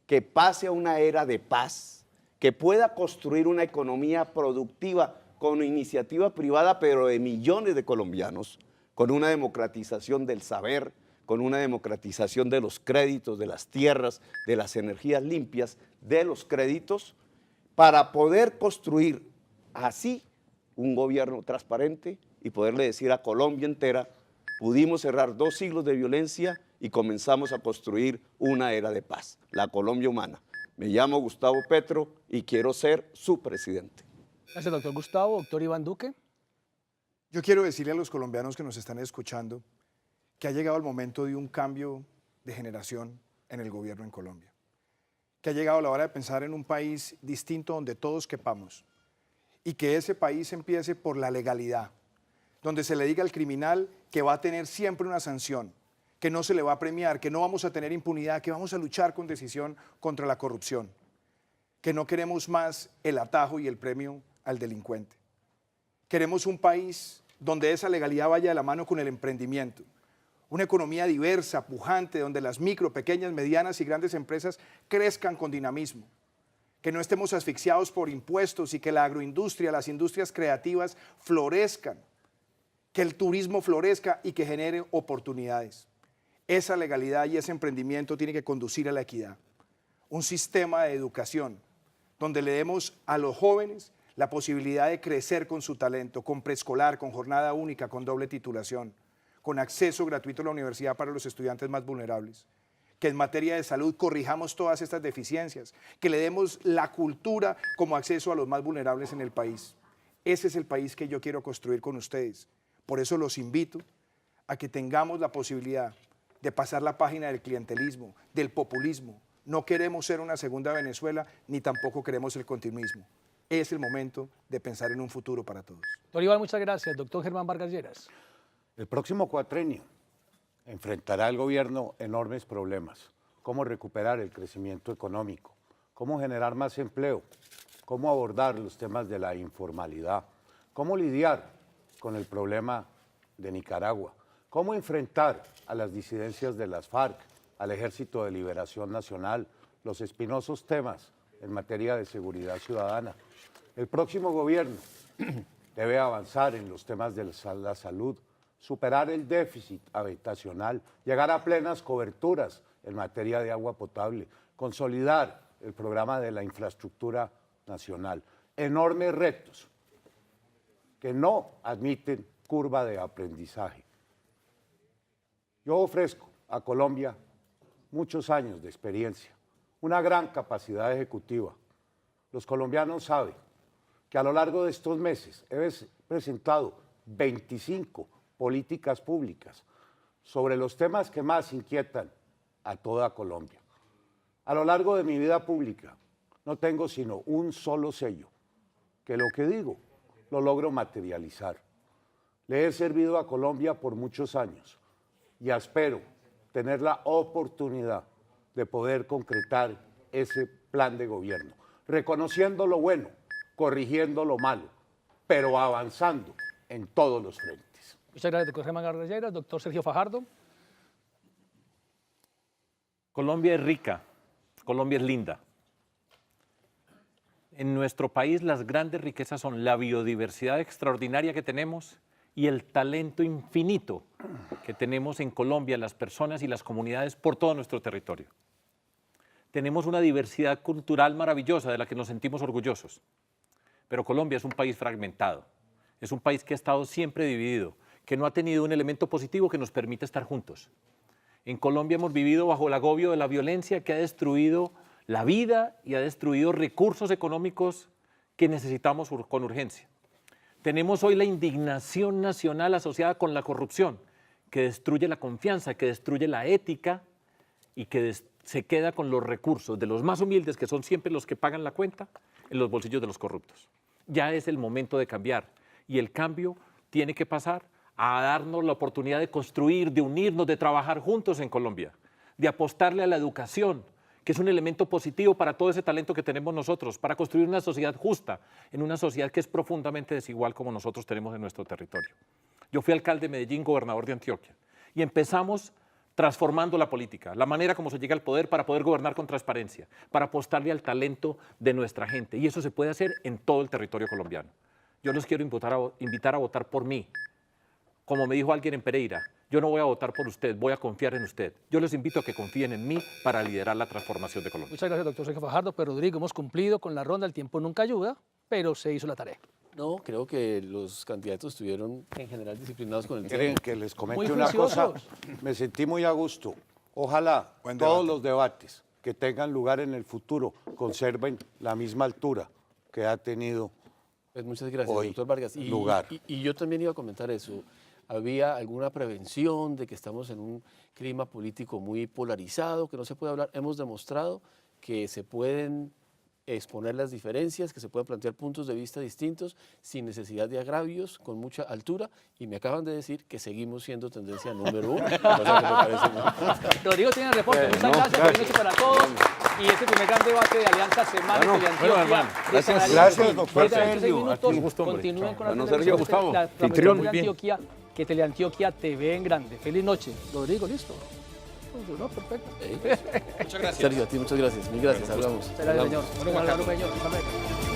que pase a una era de paz, que pueda construir una economía productiva con iniciativa privada, pero de millones de colombianos, con una democratización del saber, con una democratización de los créditos, de las tierras, de las energías limpias, de los créditos, para poder construir así un gobierno transparente y poderle decir a Colombia entera, pudimos cerrar 2 siglos de violencia y comenzamos a construir una era de paz, la Colombia humana. Me llamo Gustavo Petro y quiero ser su presidente. Gracias, doctor Gustavo. Doctor Iván Duque. Yo quiero decirle a los colombianos que nos están escuchando que ha llegado el momento de un cambio de generación en el gobierno en Colombia, que ha llegado la hora de pensar en un país distinto donde todos quepamos y que ese país empiece por la legalidad, donde se le diga al criminal que va a tener siempre una sanción, que no se le va a premiar, que no vamos a tener impunidad, que vamos a luchar con decisión contra la corrupción, que no queremos más el atajo y el premio al delincuente. Queremos un país donde esa legalidad vaya de la mano con el emprendimiento, una economía diversa, pujante, donde las micro, pequeñas, medianas y grandes empresas crezcan con dinamismo, que no estemos asfixiados por impuestos y que la agroindustria, las industrias creativas florezcan, que el turismo florezca y que genere oportunidades. Esa legalidad y ese emprendimiento tiene que conducir a la equidad. Un sistema de educación donde le demos a los jóvenes la posibilidad de crecer con su talento, con preescolar, con jornada única, con doble titulación, con acceso gratuito a la universidad para los estudiantes más vulnerables. Que en materia de salud corrijamos todas estas deficiencias, que le demos la cultura como acceso a los más vulnerables en el país. Ese es el país que yo quiero construir con ustedes. Por eso los invito a que tengamos la posibilidad de pasar la página del clientelismo, del populismo. No queremos ser una segunda Venezuela, ni tampoco queremos el continuismo. Es el momento de pensar en un futuro para todos. Doctor Iván, muchas gracias. Doctor Germán Vargas Lleras. El próximo cuatrenio, enfrentará el gobierno enormes problemas. Cómo recuperar el crecimiento económico, cómo generar más empleo, cómo abordar los temas de la informalidad, cómo lidiar con el problema de Nicaragua, cómo enfrentar a las disidencias de las FARC, al Ejército de Liberación Nacional, los espinosos temas en materia de seguridad ciudadana. El próximo gobierno debe avanzar en los temas de la salud, superar el déficit habitacional, llegar a plenas coberturas en materia de agua potable, consolidar el programa de la infraestructura nacional. Enormes retos que no admiten curva de aprendizaje. Yo ofrezco a Colombia muchos años de experiencia, una gran capacidad ejecutiva. Los colombianos saben que a lo largo de estos meses he presentado 25 políticas públicas sobre los temas que más inquietan a toda Colombia. A lo largo de mi vida pública no tengo sino un solo sello, que lo que digo lo logro materializar. Le he servido a Colombia por muchos años y espero tener la oportunidad de poder concretar ese plan de gobierno, reconociendo lo bueno, corrigiendo lo malo, pero avanzando en todos los frentes. Muchas gracias, doctor Germán Gardellera. Doctor Sergio Fajardo. Colombia es rica, Colombia es linda. En nuestro país las grandes riquezas son la biodiversidad extraordinaria que tenemos y el talento infinito que tenemos en Colombia, las personas y las comunidades por todo nuestro territorio. Tenemos una diversidad cultural maravillosa de la que nos sentimos orgullosos, pero Colombia es un país fragmentado, es un país que ha estado siempre dividido, que no ha tenido un elemento positivo que nos permita estar juntos. En Colombia hemos vivido bajo el agobio de la violencia que ha destruido la vida y ha destruido recursos económicos que necesitamos con urgencia. Tenemos hoy la indignación nacional asociada con la corrupción, que destruye la confianza, que destruye la ética y que se queda con los recursos de los más humildes, que son siempre los que pagan la cuenta, en los bolsillos de los corruptos. Ya es el momento de cambiar y el cambio tiene que pasar a darnos la oportunidad de construir, de unirnos, de trabajar juntos en Colombia, de apostarle a la educación, que es un elemento positivo para todo ese talento que tenemos nosotros, para construir una sociedad justa, en una sociedad que es profundamente desigual como nosotros tenemos en nuestro territorio. Yo fui alcalde de Medellín, gobernador de Antioquia, y empezamos transformando la política, la manera como se llega al poder para poder gobernar con transparencia, para apostarle al talento de nuestra gente, y eso se puede hacer en todo el territorio colombiano. Yo los quiero invitar a votar por mí. Como me dijo alguien en Pereira, yo no voy a votar por usted, voy a confiar en usted. Yo les invito a que confíen en mí para liderar la transformación de Colombia. Muchas gracias, doctor Sergio Fajardo. Pero Rodrigo, hemos cumplido con la ronda, el tiempo nunca ayuda, pero se hizo la tarea. No, creo que los candidatos estuvieron en general disciplinados con el ¿Quieren tema. que les Muy comente una cosa? juiciosos. Me sentí muy a gusto. Ojalá Buen todos debate. los debates que tengan lugar en el futuro conserven la misma altura que ha tenido Pues muchas gracias, hoy doctor Vargas. lugar. Y yo también iba a comentar eso. ¿Había alguna prevención de que estamos en un clima político muy polarizado, que no se puede hablar? Hemos demostrado que se pueden exponer las diferencias, que se pueden plantear puntos de vista distintos sin necesidad de agravios, con mucha altura, y me acaban de decir que seguimos siendo tendencia número 1, cosa que me parece muy... Rodrigo tiene el reporte. Muchas gracias. Buenas noches para todos. Y este primer gran debate de Alianza Semana de Antioquia. hermano, gracias. Gracias, doctor Sergio. Aquí un gusto, hombre. Continúen con la Bueno, transmisión Sergio, de la Gustavo. transmisión Muy de bien. Antioquia, que Teleantioquia TV en grande. Feliz noche. Rodrigo, listo. No, perfecto. Sergio, a ti muchas gracias. Mil gracias. Hablamos. Muchas gracias, señor. Bueno, Juan Carlos Peña, hasta luego.